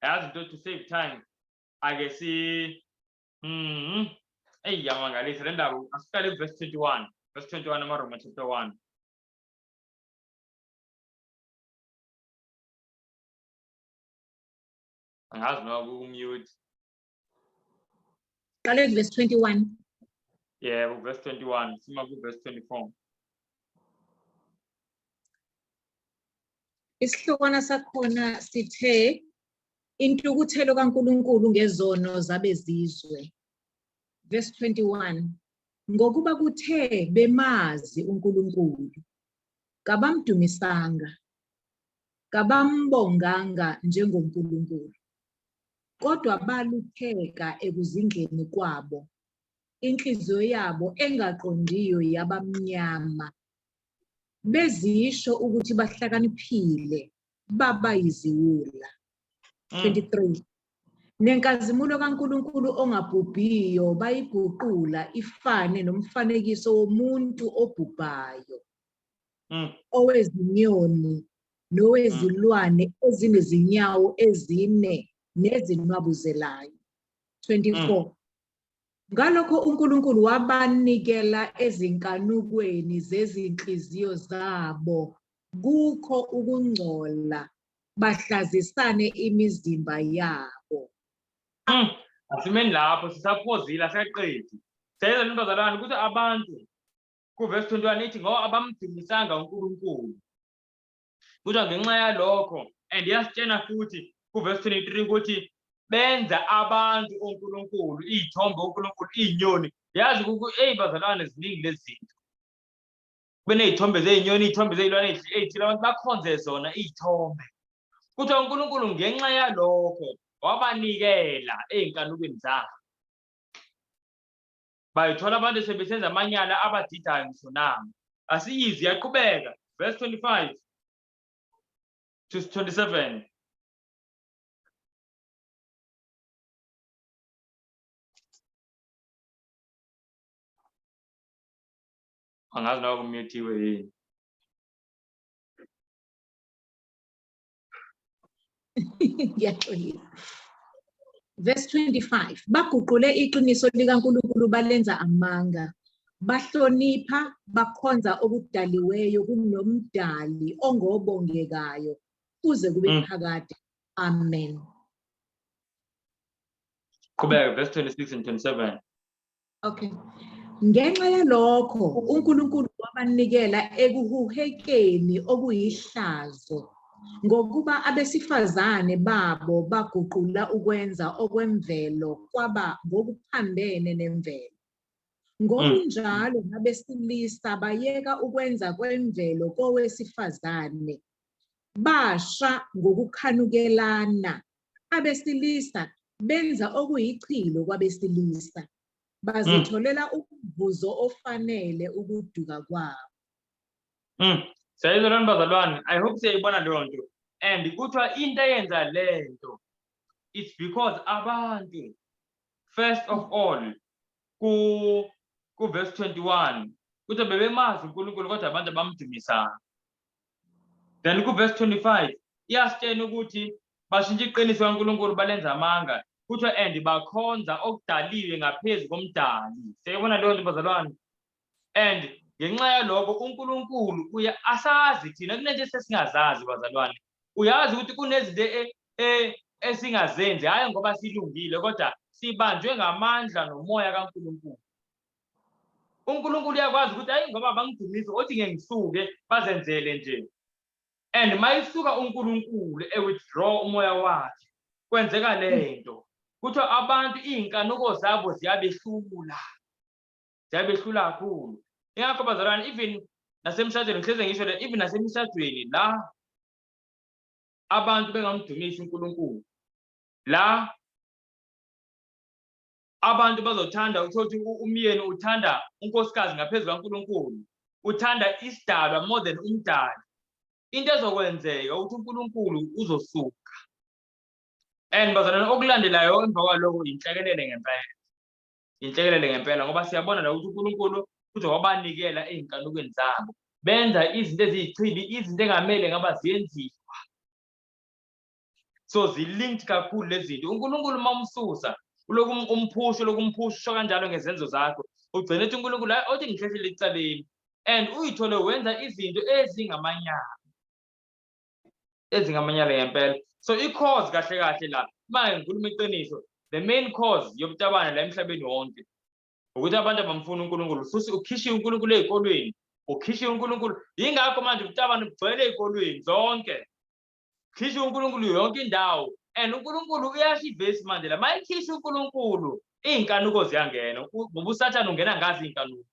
Yazi into to save time ake yamangalisa le ndaba. Asiqale verse 21, amaRoma chapter 1. Angazi noma kumute. Qale verse 21. Yeah, verse 21. Sima ku verse 24. Isihlokwana sakhona sithe intukuthelo kaNkulunkulu ngezono zabezizwe. Verse 21. Ngokuba kuthe bemazi uNkulunkulu, kabamdumisanga, kabambonganga njengoNkulunkulu, kodwa balupheka ekuzingeni kwabo, inhliziyo yabo engaqondiyo yabamnyama, bezisho ukuthi bahlakaniphile, babayiziwula. 23. Nenkazimulo kaNkulunkulu ongabhubhiyo bayiguqula ifane nomfanekiso womuntu obhubhayo, owezinyoni nowezilwane ezinezinyawo ezine nezinwabuzelayo. 24. Ngalokho uNkulunkulu wabanikela ezinkanukweni zezinhliziyo zabo kukho ukungcola, bahlazisane imizimba yabo. Asimeni lapho sisaphozile asaqedi. Sayeza ntombazalwane ukuthi abantu ku verse 21 ithi ngoba abamdumisanga uNkulunkulu. Kuthiwa ngenxa yalokho and yasitshena futhi ku verse 23 ukuthi benza abantu uNkulunkulu, izithombe uNkulunkulu, izinyoni. Yazi ukuthi bazalwane ziningi lezi zinto. Benezithombe zezinyoni, izithombe zezilwane ezithile abantu bakhonze zona izithombe. Kuthiwa uNkulunkulu ngenxa yalokho wabanikela ey'nkanukweni zabo. Bayithola abantu sebesenza amanyala abadidayo ngisho nami. Asiyizi yaqhubeka. Verse 25 to 27. Angazi nawe kumuthiwe yini. Ngiyaxolisa. Verse 25. Baguqule iqiniso likaNkulunkulu balenza amanga. Bahlonipha, bakhonza okudaliweyo kunomdali ongobongekayo kuze kube phakade. Amen. Qhubeka verse 26 and 27. Okay. Ngenxa yalokho uNkulunkulu wabanikela ekuhuhekeni okuyihlazo, ngokuba abesifazane babo baguqula ukwenza okwemvelo kwaba ngokuphambene nemvelo. Ngokunjalo nabesilisa bayeka ukwenza kwemvelo kowesifazane, basha ngokukhanukelana. Abesilisa benza okuyichilo kwabesilisa, bazitholela umvuzo ofanele ukuduka kwabo. Sayizolwana bazalwane, I hope siyayibona leyo nto. And kuthiwa into eyenza lento, it's because abantu, first of all, ku verse 21, kuthiwa bebemazi uNkulunkulu kodwa abantu abamdumisanga. Then ku verse 25, iyasitshena ukuthi bashintsha iqiniso kaNkulunkulu balenza amanga. Kuthiwa and bakhonza okudaliwe ngaphezu komdali. Siyayibona leyo nto bazalwane. And ngenxa yalokho uNkulunkulu asazi thina kunento esesingazazi bazalwane. Uyazi ukuthi kunezinto esingazenzi hayi ngoba silungile kodwa sibanjwe ngamandla nomoya kaNkulunkulu. uNkulunkulu uyakwazi ukuthi hayi ngoba bangidumisa othi ngeke ngisuke bazenzele nje. And mayisuka uNkulunkulu withdraw umoya wakhe kwenzeka lento. Kuthiwa abantu iy'nkanuko zabo ziyabehlula kakhulu. Ingakho bazalwane even nasemshadweni ngihleze ngisho le even nasemshadweni la abantu bengamdumisi uNkulunkulu, la abantu bazothanda ukuthi umyeni uthanda unkosikazi ngaphezu kaNkulunkulu, uthanda isidalwa more than umdali. Into ezokwenzeka ukuthi uNkulunkulu uzosuka. And bazalwane okulandelayo emva kwalokho inhlekelele ngempela. Inhlekelele ngempela ngoba siyabona la ukuthi uNkulunkulu uzowabanikela ey'nkanukweni zabo. Benza izinto eziyichili, izinto engamele ngaba ziyenziwa. So zilinked kakhulu lezi zinto. uNkulunkulu mamsusa uloku umphusho kanjalo ngezenzo zakho. Ugcina ethi uNkulunkulu othi ngihlehlele ecaleni. And uyithole wenza izinto ezingamanyala. Ezingamanyala ngempela. So i-cause kahle la manje ngikhuluma iqiniso, the main cause yobutabane la emhlabeni wonke ukuthi abantu abamfuna uNkulunkulu futhi ukhishiwe uNkulunkulu ey'kolweni, ukhishiwe uNkulunkulu. Yingakho manje ubutabane bugcwele ey'kolweni zonke. Khisha uNkulunkulu yonke indawo and uNkulunkulu uyasho ivesi manje la mayikhisha uNkulunkulu inkanuko ziyangena ngoba uSathane ungena ngazi inkanuko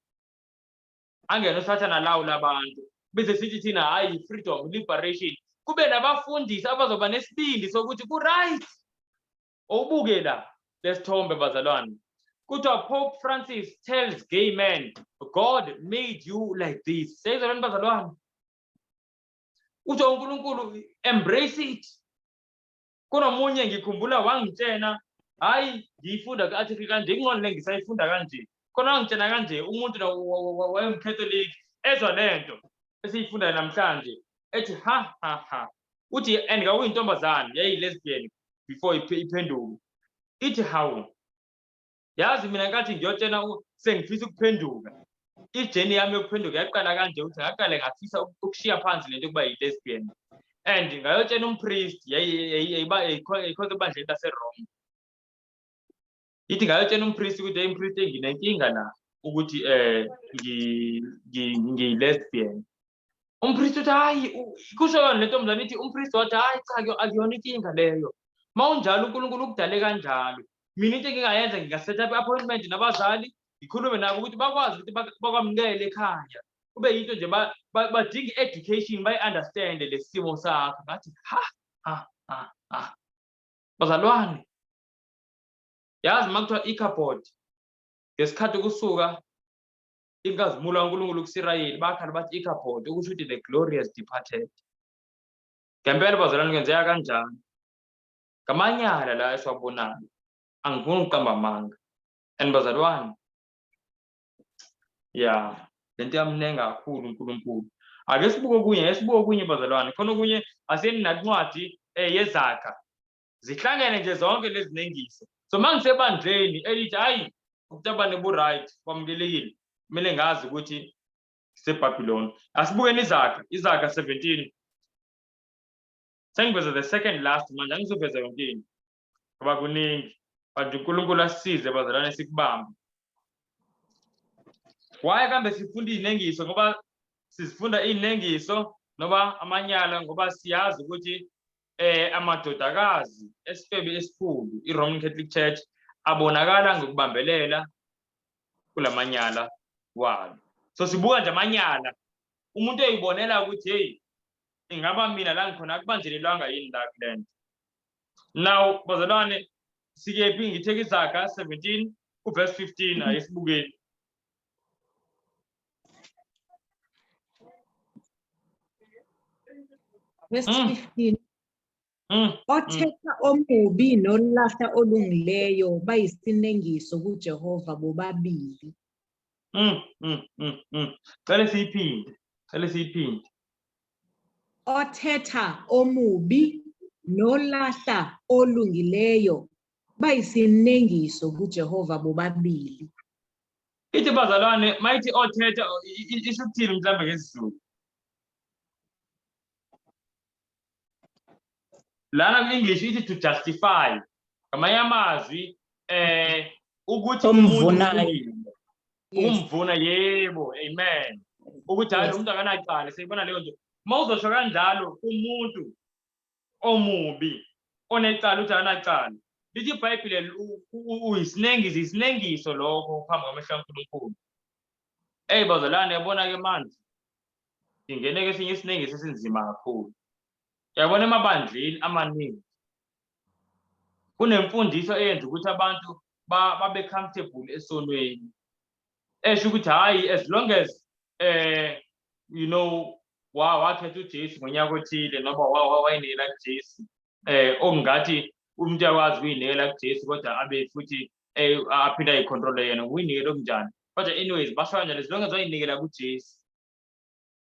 angena uSathane lawo labantu bese sithi thina hayi freedom liberation kube nabafundisi abazoba nesibindi sokuthi ku right ubuke la lesithombe bazalwane kuthiwa Pope Francis tells gay men God made you like this sezalwane bazalwane uthi uNkulunkulu embrace it kunomunye ngikhumbula wangitshena hayi ngiyifunda ku-article kanje ngingone ngisayifunda kanje khona wangitshena kanje umuntu wayemcatholic ezwa lento esiyifunda namhlanje ethi ha uthi and ngawuyintombazane yayi-lesbian before iphenduka ithi hawu yazi mina nkathi ngiyotshena sengifisa ukuphenduka ijeni yami yokuphenduka yaqala kanje ukuthi ngaqale ngafisa ukushiya phansi lento yokuba yi-lesbian and ngayotshena umpriest yayikhoke ebandleni laseRome ithi ngayotshena umpriest ukuthi umpriest enginenkinga la ukuthi ngiyi-lesbian umpriest uthi hayi kusho yona lento mzane ithi umpriest wathi hayi cha akuyona inkinga leyo mawunjalo uNkulunkulu ukudale kanjalo mina into engingayenza ngingaset up appointment nabazali ngikhulume nabo ukuthi bakwazi ukuthi bakwamukele ekhaya kube yinto nje badinga education bayi-understand lesimo sakho ngathi bazalwane yazi makuthiwa Ichabod ngesikhathi kusuka inkazimulo kaNkulunkulu kuSirayeli bakhala bathi Ichabod ukusho ukuthi the glorious departed ngempela bazalwane kwenzeka kanjani ngamanyala la esiwabonayo angifuni ukuqamba amanga and bazalwane ya lento yamnenga kakhulu uNkulunkulu ake sibuke okunye bazalwane khona okunye aseninancwadi yezakha zihlangene nje zonke lezi nengiso so mangisebandleni elithi hayi ukutabane bu-right kwamukelekile kumele ngazi ukuthi seBabylon asibukeni izakha 17 sengiveza the second last manje angizoveza yonke into ngoba kuningi kanti uNkulunkulu asisize bazalwane sikubamba waye kambe sifunda inengiso ngoba sizifunda inengiso noba amanyala ngoba siyazi ukuthi amadodakazi esifebe esikhulu iRoman Catholic Church abonakala ngokubambelela kulamanyala walo so sibuka nje amanyala umuntu eyibonela ukuthi hey ingaba mina la ngikhona akubanjelelwanga yini la kulento now bazalwane sikephi ngitheka izakha 17 uverse 15 ayesibukeni verse 15 othetha omubi nolahla olungileyo bayisinengiso kuJehova bobabili cela siyiphinde othetha omubi nolahla olungileyo bayisinengiso kuJehova bobabili ithi bazalwane mayithi othetha ishukuthini mhlambe ngesiZulu lana English ithi to justify ngamanye amazwi ukuthi umvuna yebo amen ukuthi hayi umuntu akanacala siyibona leyo nto mawuzosho kanjalo umuntu omubi onecala uthi akanacala lithi iBhayibheli isinengiso lokho phambi kwamehlo kaNkulunkulu bazalwane yabona ke manje ingene ke esinye isinengiso esinzima kakhulu yabona emabandleni amaningi kunemfundiso eyenza ukuthi abantu babe comfortable esonweni esho ukuthi hayi as long as you know wakhetha uJesu ngonyaka othile noma wayinikela kuJesu okungathi umuntu yakwazi ukuyinikela kuJesu kodwa abe futhi aphinda ayicontrol yena uyinikela okunjani kodwa anyways basho kanjalo as long as wayinikela kuJesu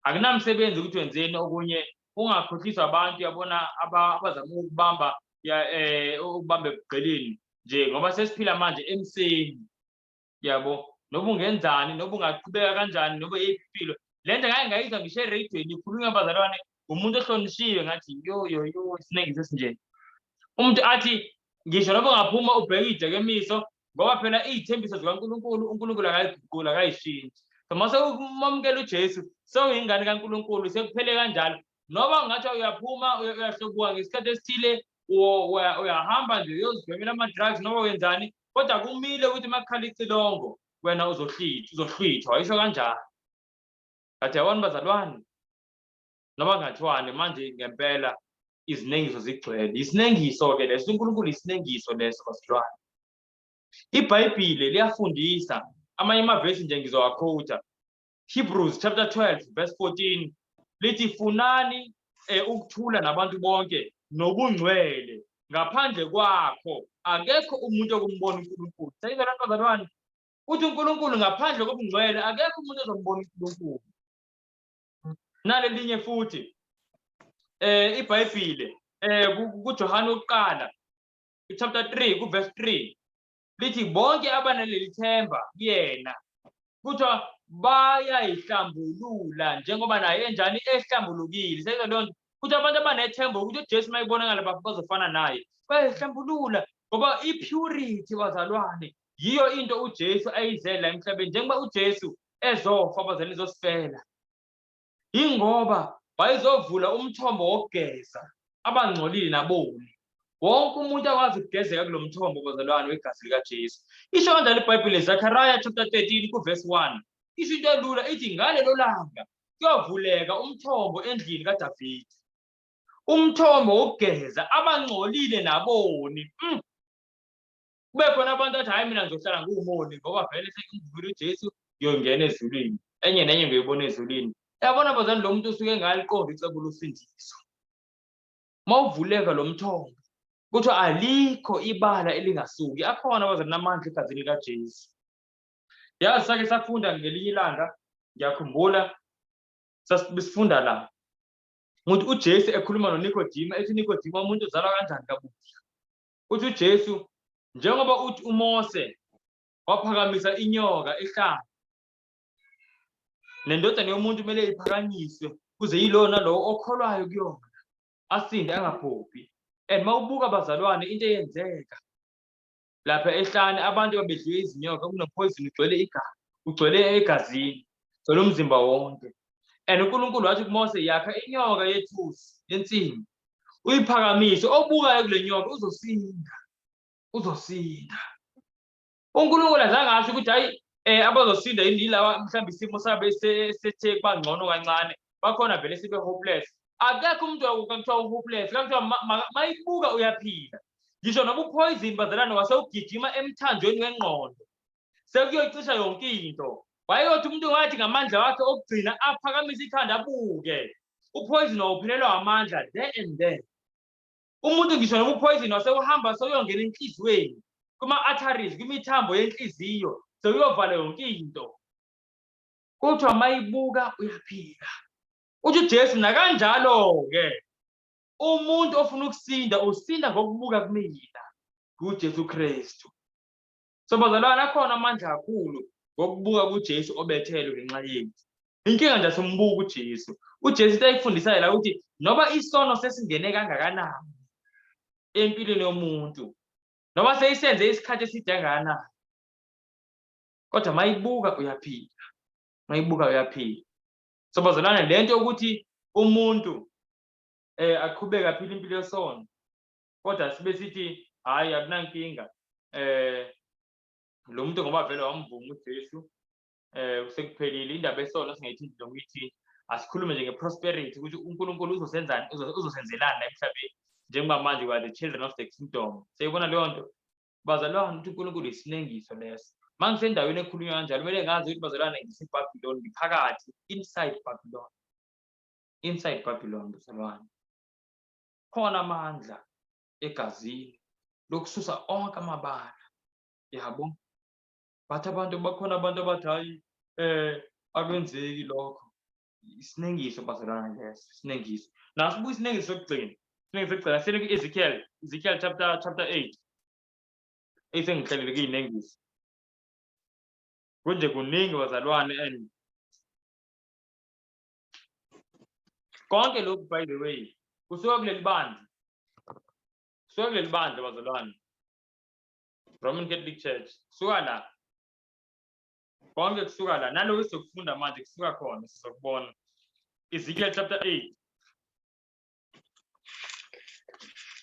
akunamsebenzi ukuthi wenzeni okunye ungakhohliswa abantu yabona abazama ukubamba ebugqeleni nje ngoba sesiphila manje emseni yabo noba ungenzani noba ungaqhubeka kanjani noba impilo lento ngeke ngayizwa ngisho eradiyweni ikhulunywa abazalwane umuntu ohlonishile ngathi yo isinengiso esinje umuntu athi ngisho noba ungaphuma ubheke iy'dekemiso ngoba phela iy'thembiso zikaNkulunkulu uNkulunkulu akayiguqula akayishintshi so mase umamukela uJesu sewuyingane kaNkulunkulu sekuphele kanjalo Noma ngathi uyaphuma uyahlobuka ngesikhathi esithile uyahamba nje uyozigwemela ama-drugs noma wenzani kodwa kumile ukuthi makukhala icilongo wena uzohlwithwa ayisho kanjalo. Kathi yabona bazalwane noma ngathiwani manje ngempela izinengiso zigcwele. Isinengiso-ke leso uNkulunkulu isinengiso leso bazalwane. IBhayibhile liyafundisa amanye amavesi nje ngizowakhotha. Hebrews chapter 12 verse 14 lithi funani ukuthula nabantu bonke nobungcwele ngaphandle kwakho akekho umuntu okumbona uNkulunkulu. Sayizwa lento bazalwane uthi uNkulunkulu ngaphandle kobungcwele akekho umuntu ozombona uNkulunkulu. Nalelinye futhi iBhayibhile kuJohane wokuqala chapter 3 kuverse 3 lithi bonke abanaleli themba kuyena kuthiwa bayayihlambulula njengoba naye enjani ehlambulukile. Sayizwa leyo nto kuthi abantu abanethemba ukuthi uJesu mayibonakala bazofana naye bayayihlambulula ngoba i-purity bazalwane yiyo into uJesu ayizela emhlabeni. Njengoba uJesu ezofa abazali ezosifela ingoba wayezovula umthombo wokugeza abangcolile naboni. Wonke umuntu akwazi ukugezeka kulo mthombo bazalwane wegazi likaJesu. Isho kanjalo iBhayibhile Zechariah chapter 13 kuverse 1 isho into elula ithi ngalelo langa kuyovuleka umthombo endlini kaDavide, umthombo wokugeza abangcolile naboni. Kube khona abantu athi hayi mina ngizohlala nguwumoni ngoba vele sekungivile uJesu ngiyongena ezulwini enye nenye ngiyibona ezulwini. Yabona bazalwane lo muntu usuke ngaliqonda icebo losindiso. Mawuvuleka lo mthombo kuthiwa alikho ibala elingasuki akhona abazalwane amandla egazini likaJesu. Yazi sake safunda ngelinye ilanga ngiyakhumbula sasifunda la ukuthi uJesu ekhuluma noNikodima ethi Nikodima umuntu uzalwa kanjani kabusha. Uthi uJesu njengoba uthi uMose waphakamisa inyoka ehlanga nendodana yomuntu kumele iphakanyiswe kuze yilona lo okholwayo kuyona asinde angabhubhi. And mawubuka bazalwane into eyenzeka lapha ehlane abantu babedliwe izinyoka kunopoison ugcwele egazini ugcwele umzimba wonke. And uNkulunkulu wathi kuMose yakha inyoka yethusi yensimbi uyiphakamise obukayo kule nyoka uzosinda. uNkulunkulu azange asho ukuthi hayi abazosinda yilawa mhlawumbe isimo sabe sethe bangcono kancane bakhona vele sibe hopeless. Akekho umuntu akuthiwa hopeless kuthiwa mayibuka uyaphila. Ngisho noba upoison bazalwane wasewugijima emthanjweni wengqondo sekuyocisha yonke into. Wayeyothi umuntu ngathi ngamandla wakhe okugcina aphakamise ikhanda abuke upoison wawuphelelwa amandla there and there. Umuntu ngisho noba upoison wasewuhamba sewuyongena enhliziyweni kuma-arteries kwimithambo yenhliziyo sewuyovala yonke into kuthiwa mayibuka uyaphila. Uthi uJesu nakanjalo-ke umuntu ofuna ukusinda usinda ngokubuka kumina kuJesu Kristu. So bazalwane akhona amandla kakhulu ngokubuka kuJesu obethelwe ngenxa yethu. Inkinga nje simbuka uJesu. uJesu into ayifundisayo la ukuthi noba isono sesingene kangakanani empilweni yomuntu noba seyisenze isikhathi eside kangakanani kodwa mayibuka uyaphila, mayibuka uyaphila. So bazalwane lento yokuthi umuntu aqhubeka aphila impilo yesono kodwa sibe sithi hayi akunankinga lo muntu ngoba vele wamvuma uJesu usekuphelile indaba yesono singayithinti noma uyithinti. Asikhulume nje ngeprosperity ukuthi uNkulunkulu uzosenzani uzosenzelana emhlabeni njengoba manje we are the children of the kingdom. Seyibona leyo nto bazalwane ukuthi uNkulunkulu isinengiso leso. Mangisendaweni ekhulunywa kanjalo kumele ngazi ukuthi bazalwane ngiseBhabhiloni ngiphakathi inside Babylon bazalwane. Khona amandla egazini lokususa onke amabala yabo. Bathi abantu bakhona abantu abathi hayi akwenzeki lokho. Isinengiso bazalwane leso isinengiso. Nasibuya isinengiso sokugcina. Isinengiso sokugcina sele ku-Ezekiel chapter 8 esengihlalele kuyinengiso. Kunje kuningi bazalwane and konke lokhu by the way kusuka kuleli bandla bazalwane Roman Catholic Church kusuka la konke kusuka la nalokho sizokufunda manje kusuka khona sizokubona Ezekiel chapter 8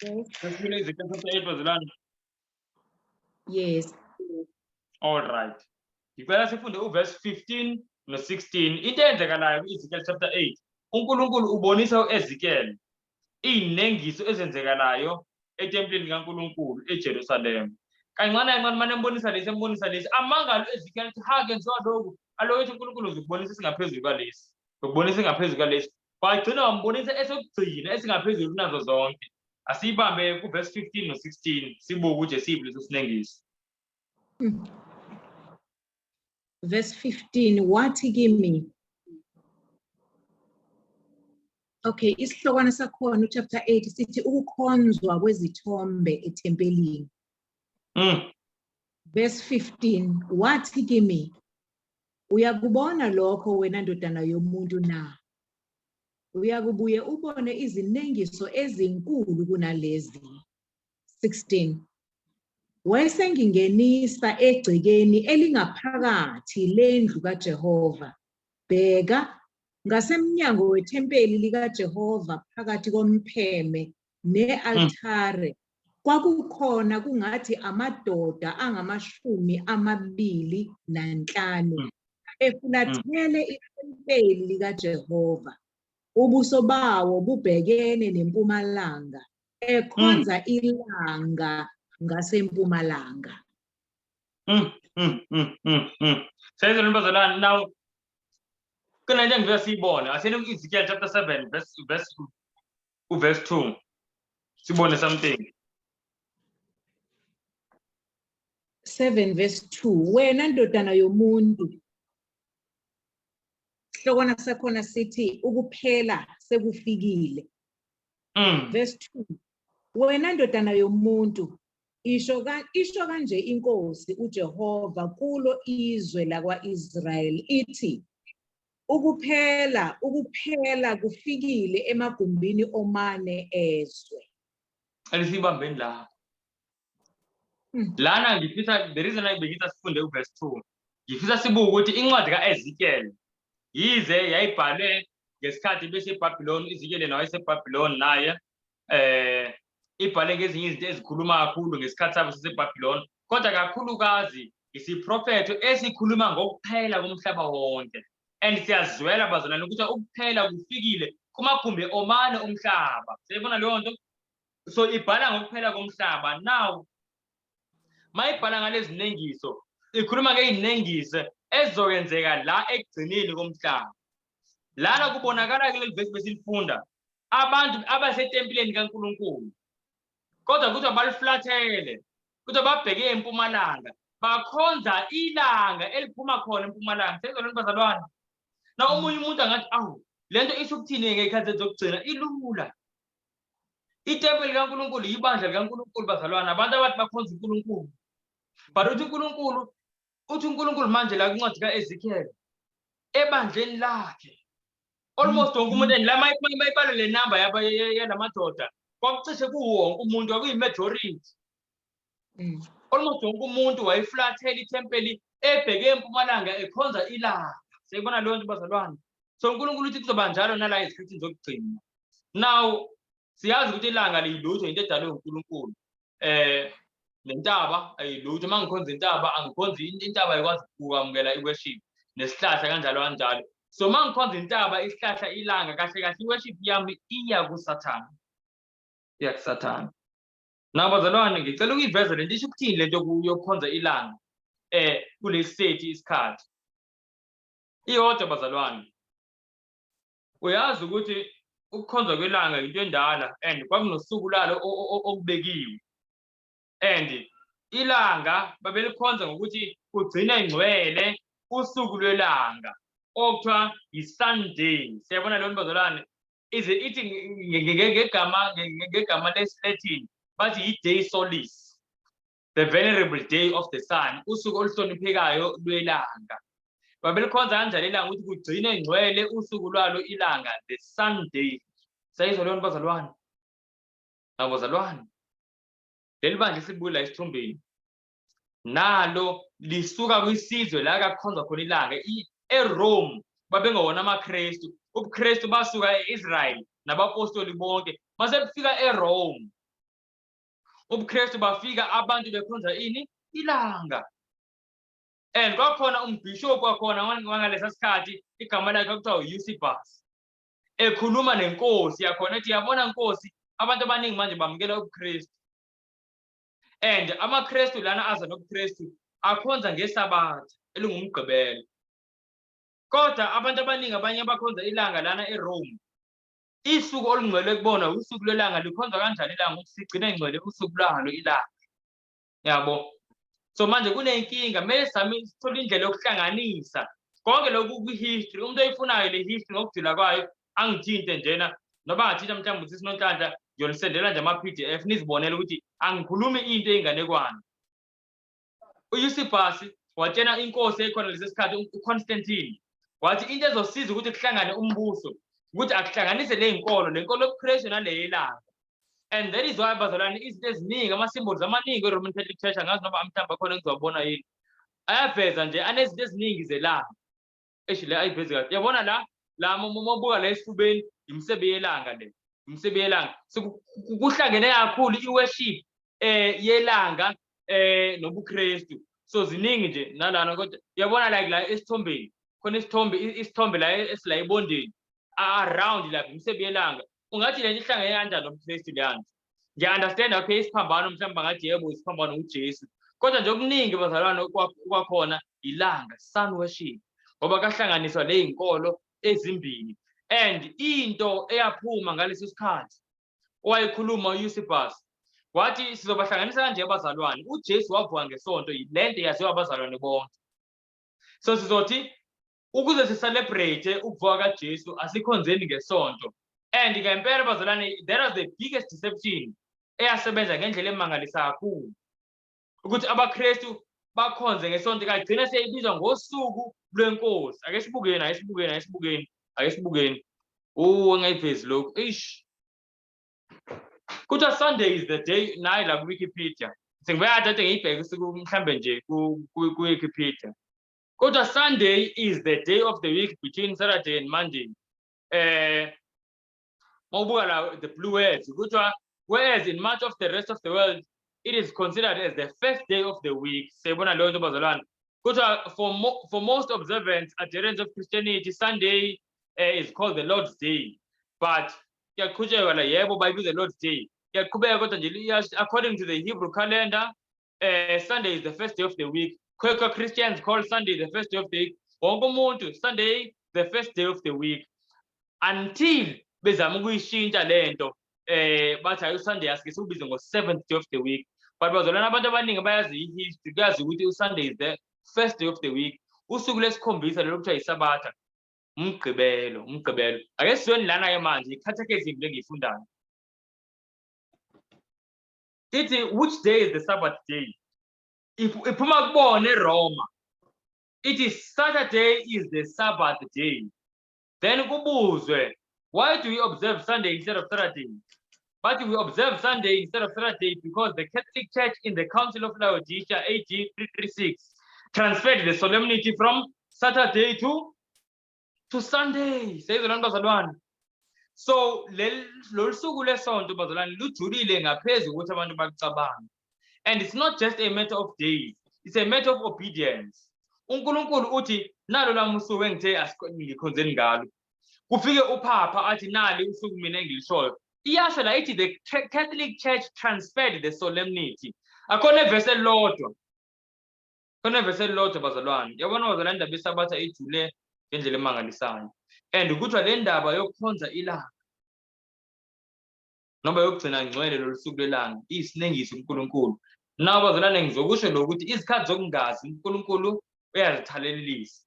Sesifunda Ezekiel chapter 8 bazalwane. Yes. All right. Ngicela sifunde uverse 15 no-16. Into eyenzekalayo ku-Ezekiel chapter 8. uNkulunkulu ubonisa u-Ezekiel iy'nengiso ezenzekalayo etempileni kaNkulunkulu eJerusalem. Kancane kancane manje embonisa lesi amangalo u-Ezekiel athi ha kenziwa lokhu alokuthi uNkulunkulu uzokubonisa esingaphezulu kwalesi. Ukubonisa esingaphezulu kwalesi. Wagcina wambonisa esokugcina esingaphezulu kunazo zonke. Asiyibambe kuverse 15 no-16 sibuke ukuthi esiphi leso sinengiso. Verse 15, wathi kimi. Okay, isihlokwana sakhona chapter 8 sithi ukukhonzwa kwezithombe etempelini. Verse 15, wathi kimi. Uyakubona lokho wena ndodana yomuntu na? Uyakubuye ubone izinengiso ezinkulu kunalezi. 16. Wayesengingenisa egcekeni elingaphakathi lendlu kaJehova. Bheka, ngasemnyango wethempeli likaJehova phakathi kompheme ne-altare kwakukhona kungathi amadoda angama25 efulathele ithempeli likaJehova. Ubuso bawo bubhekene nempumalanga, ekhonza ilanga ngasempumalanga. Sayizona bazalwane, now kunento engivela siyibone asiyeni ku-Ezekiel chapter 7 verse 2 sibone something. 7 verse 2, wena ndodana yomuntu. Isihlokwana sakhona sithi ukuphela sekufikile. Verse 2, wena ndodana yomuntu, isho kanje inkosi uJehova kulo izwe lakwa-Israyeli ithi, ukuphela kufikile emagumbini omane ezwe. Alisibambeni la. Lana ngifisa the reason ayibekisa sifunde uverse 2. Ngifisa sibuke ukuthi incwadi kaEzekiel yize yayibhalwe ngesikhathi bese eBhabhiloni. Ezekiel naye wayeseBhabhiloni naye ibhale ngezinye izinto ezikhuluma kakhulu ngesikhathi sabo siseBhabhiloni, kodwa kakhulukazi isiprofetho esikhuluma ngokuphela komhlaba wonke. And siyazwela bazalwane ukuthi ukuphela kufikile kumagumbi omane omhlaba. Siyibona leyo nto? So ibhala ngokuphela komhlaba. Now mayibhala ngalezi nengiso ikhuluma ngey'nengiso ezizokwenzeka la ekugcineni komhlaba. Lana kubonakala kuleli verse besilifunda abantu abasetempileni kaNkulunkulu, kodwa kuthiwa baliflathele, kuthiwa babheke empumalanga, bakhonza ilanga eliphuma khona empumalanga. Sezona bazalwane, na omunye umuntu angathi awu lento isho ukuthini ngey'khathi zokugcina ilula. Itempeli kaNkulunkulu ibandla likaNkulunkulu bazalwane, abantu abathi bakhonza uNkulunkulu. But uthi uNkulunkulu manje la kwincwadi kaEzekiel ebandleni lakhe almost wonke umuntu la mayibala le number yalamadoda kwakucishe kuwonke umuntu, kwakuyi-majority. Almost wonke umuntu wayeflathela itempeli ebheke empumalanga ekhonza ilanga. Siyibona leyo nto bazalwane. So uNkulunkulu uthi kuzoba njalo nala ezikhathini zokugcina. Now siyazi ukuthi ilanga liyilutho into edalwe uNkulunkulu. Nentaba ayilutho. Uma ngikhonza intaba angikhonzi intaba ayikwazi ukwamukela i-worship, nesihlahla kanjalo kanjalo. So uma ngikhonza intaba, isihlahla, ilanga, kahle kahle i-worship yami iya kuSathane. Iya kuSathane. Now bazalwane ngicela ukuyiveza lento isho ukuthini lento yokukhonza ilanga kulesi sethu isikhathi. Iyodwa bazalwane, uyazi ukuthi ukukhonza kwelanga into endala and kwakunosuku lalo okubekiwe. And ilanga babelikhonza ngokuthi kugcine ngcwele usuku lwelanga okuthiwa yi-Sunday. Siyabona leyo bazalwane, ithi ngegama lesi-Latin bathi yi-day solis, the venerable day of the sun, usuku oluhloniphekayo lwelanga. Babelikhonza kanjalo ilanga ukuthi kugcine ngcwele usuku lwalo ilanga, the Sunday. Sayizwa leyo bazalwane? Bazalwane, leli bandla esibuke la esithombeni nalo lisuka kwisizwe la kakhonzwa khona ilanga. eRome babengewona amaKristu, ubuKristu basuka e-Israyeli nabapostoli bonke. Mase befika eRome ubuKristu bafika abantu bekhonza ini ilanga. And kwakhona umbishop wakhona wangalesa sikhathi igama lakhe kuthiwa uEusebius. Ekhuluma nenkosi yakhona ethi yabona nkosi abantu abaningi manje bamukela ubuKristu. And amaKristu lana aza nobuKristu akhonza ngeSabatha elingumgqibelo. Kodwa abantu abaningi abanye abakhonza ilanga lana eRome. Isuku olungcwele kubona usuku lelanga likhonza kanjani ilanga ukuthi sigcine ngcwele usuku lalo ilanga. Yabo. So manje kunenkinga kumele sithole indlela yokuhlanganisa konke lokhu kwi-history. Umuntu oyifunayo le history ngokujula kwayo angithinte njena noba ngathinta mhlawumbe ukuthi sinonhlanhla ngiyolisendela nje ama-PDF nizibonele ukuthi angikhulumi into ey'nganekwane. uEusebius watshena inkosi ekhona lesi sikhathi uConstantine wathi into ezosiza ukuthi kuhlangane umbuso ukuthi akuhlanganise le nkolo yobuKristu nale yelanga. And that is why bazalwane izinto eziningi ama-symbols amaningi eRoman Catholic Church angazi noma mhlawumbe akhona engizobona yini ayaveza nje anezinto eziningi zelanga le ayiveze kahle. Yabona la mobuka la esifubeni imsebe yelanga le imsebe yelanga. So kuhlangene kakhulu i-worship yelanga nobuKristu. So ziningi nje nalana kodwa yabona like la esithombeni khona isithombe la esila ebondeni around la imsebe yelanga. Ungathi le ihlangene kanjani nobuKristu leyanto. Ngiya-understand okay isiphambano mhlawumbe ngathi yebo isiphambano uJesu. Kodwa nje okuningi bazalwane kwakhona ilanga sun worship ngoba kahlanganiswa le inkolo ezimbili. And into eyaphuma ngalesi sikhathi owayekhuluma uEusebius wathi sizobahlanganisa kanje abazalwane. uJesu wavuka ngesonto yilento yaziwa abazalwane bonke. So sizothi ukuze sicelebrate ukuvuka kaJesu asikhonzeni ngesonto. And ngempela bazalwane that was the biggest deception eyasebenza ngendlela emangalisa kakhulu ukuthi abaKristu bakhonze ngesonto kagcina seyibizwa ngosuku lwenkosi. Ake sibukeni ngayivezi lokhu kuthiwa Sunday is the day nayi la ku-Wikipedia sengibayathathe ngiyibheke usuku mhlambe nje ku-Wikipedia. Kuthiwa Sunday is the day of the week between Saturday and Monday. Mawubuka la the blue words kuthiwa whereas in much of the rest of the world it is considered as the first day of the week. Siyabona leyo nto bazalwane. Kuthiwa for most observant adherents of Christianity, Sunday is called the Lord's Day. But kuyaqhutshekwa la yebo bayibiza the Lord's Day. Kuyaqhubeka kodwa nje according to the Hebrew calendar, Sunday is the first day of the week. Quaker Christians call Sunday the first day of the week. Wonke umuntu Sunday the first day of the week. Until bezama ukuyishintsha lento bathi hayi uSunday asike siubize ngo-7th day of the week. But bazalwane abantu abaningi bayazi i-history kuyazi ukuthi uSunday is the first day of the week. Usuku lesikhombisa lelo kuthiwa yiSabatha umgqibelo. Ake sizweni lana-ke manje i-catechism le engiyifundayo ithi which day is the Sabbath day. Iphuma kubona eRoma ithi Saturday is the Sabbath day. Then kubuzwe why do we observe Sunday instead of Saturday? But we observe Sunday instead of Saturday because the Catholic Church in the Council of Laodicea AD 336 transferred the solemnity from Saturday to Sunday. Says the bazalwane. So lolu suku lesonto bazalwane lujulile ngaphezulu ukuthi abantu bakucabanga. And it's not just a matter of days, it's a matter of obedience. uNkulunkulu uthi nalo lami usuku engithe ngikhonzeni ngalo. Kufike uPapa athi nali usuku mina engilishoyo. Iyasho la ithi the Catholic Church transferred the solemnity. Akhona verse elodwa. Bazalwane. Yabona bazalwane indaba yeSabatha ijule ngendlela emangalisayo. And ukuthiwa le ndaba yokukhonza ilanga noma yokugcina ngcwele lolu suku lelanga iyisinengiso uNkulunkulu. Nawo bazalwane ngizokusho lokuthi izikhathi zokungazi uNkulunkulu uyazithalelisa.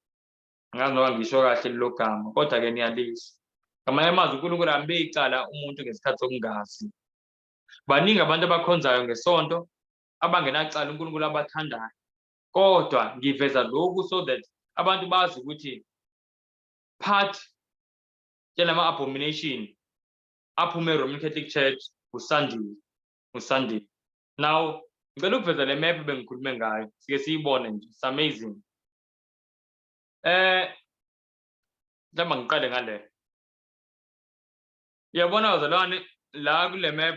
Angazi noma ngisho kahle lelo gama kodwa ke niyalisho. Ngamanye amazwi uNkulunkulu ambe icala umuntu ngesikhathi sokungazi. Baningi abantu abakhonzayo ngesonto abangenacala uNkulunkulu abathandayo. Kodwa ngiveza lokhu so that abantu bazi ukuthi part yalama abomination aphuma eRoman Catholic Church uSunday. Now ngicela ukuveza le map bengikhulume ngayo sike siyibone nje. It's amazing. Mhlawumbe ngiqale ngale. Yabona bazalwane la kule map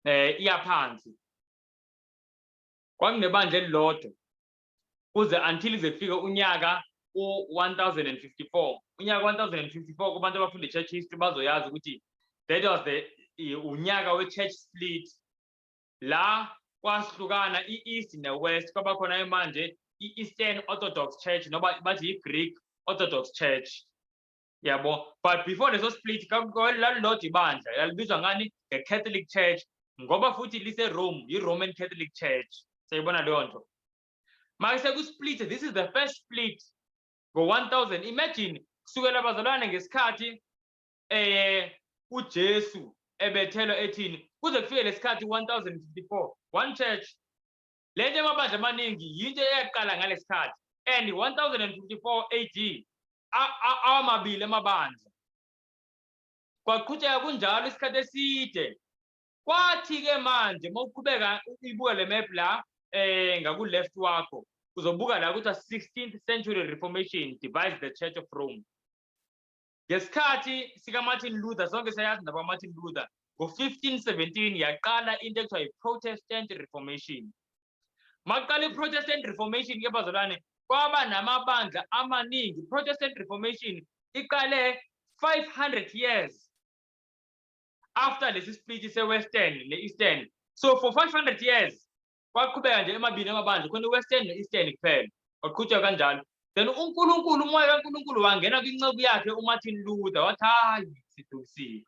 iyaphansi. Kwakunebandla elilodwa kuze until ize kufika unyaka u-1054. Unyaka 1054 kubantu abafunda i-church history bazoyazi ukuthi that was unyaka we-church split. La kwasihlukana i-East ne-West, kwaba khona manje i-Eastern Orthodox Church noba bathi i-Greek Orthodox Church. Yabo, but before leso split lalilodwa ibandla lalibizwa ngani nge-Catholic Church ngoba futhi lise-Rome, yi-Roman Catholic Church. Sayibona leyo nto. Mase ku-split, this is the first split ngo-1000. Imagine kusukela bazalwane ngesikhathi uJesu ebethelwa ethini kuze kufike lesikhathi 1054 one church. Le nto amabandla amaningi yinto eyaqala ngalesikhathi, and 1054 AD awamabili amabandla. Kwaqhubeka kunjalo isikhathi eside. Kwathi-ke manje mawuqhubeka ibuka le map la ngaku left wakho uzobuka la ukuthi 16th century Reformation divides the Church of Rome. Ngesikhathi sika Martin Luther, sonke sayazi ndaba Martin Luther, ngo-1517 yaqala into ekuthiwa yi-Protestant Reformation. Maqala i-Protestant Reformation ke bazalwane kwaba namabandla amaningi. Protestant Reformation iqale 500 years after lesi split se-Western ne-Eastern. So for 500 years kwaqhubeka nje emabili amabandla khona i-Western ne-Eastern kuphela, kwaqhutshwa kanjalo. Then uNkulunkulu, umoya kaNkulunkulu wangena kwinceku yakhe uMartin Luther wathi hayi sidukisile,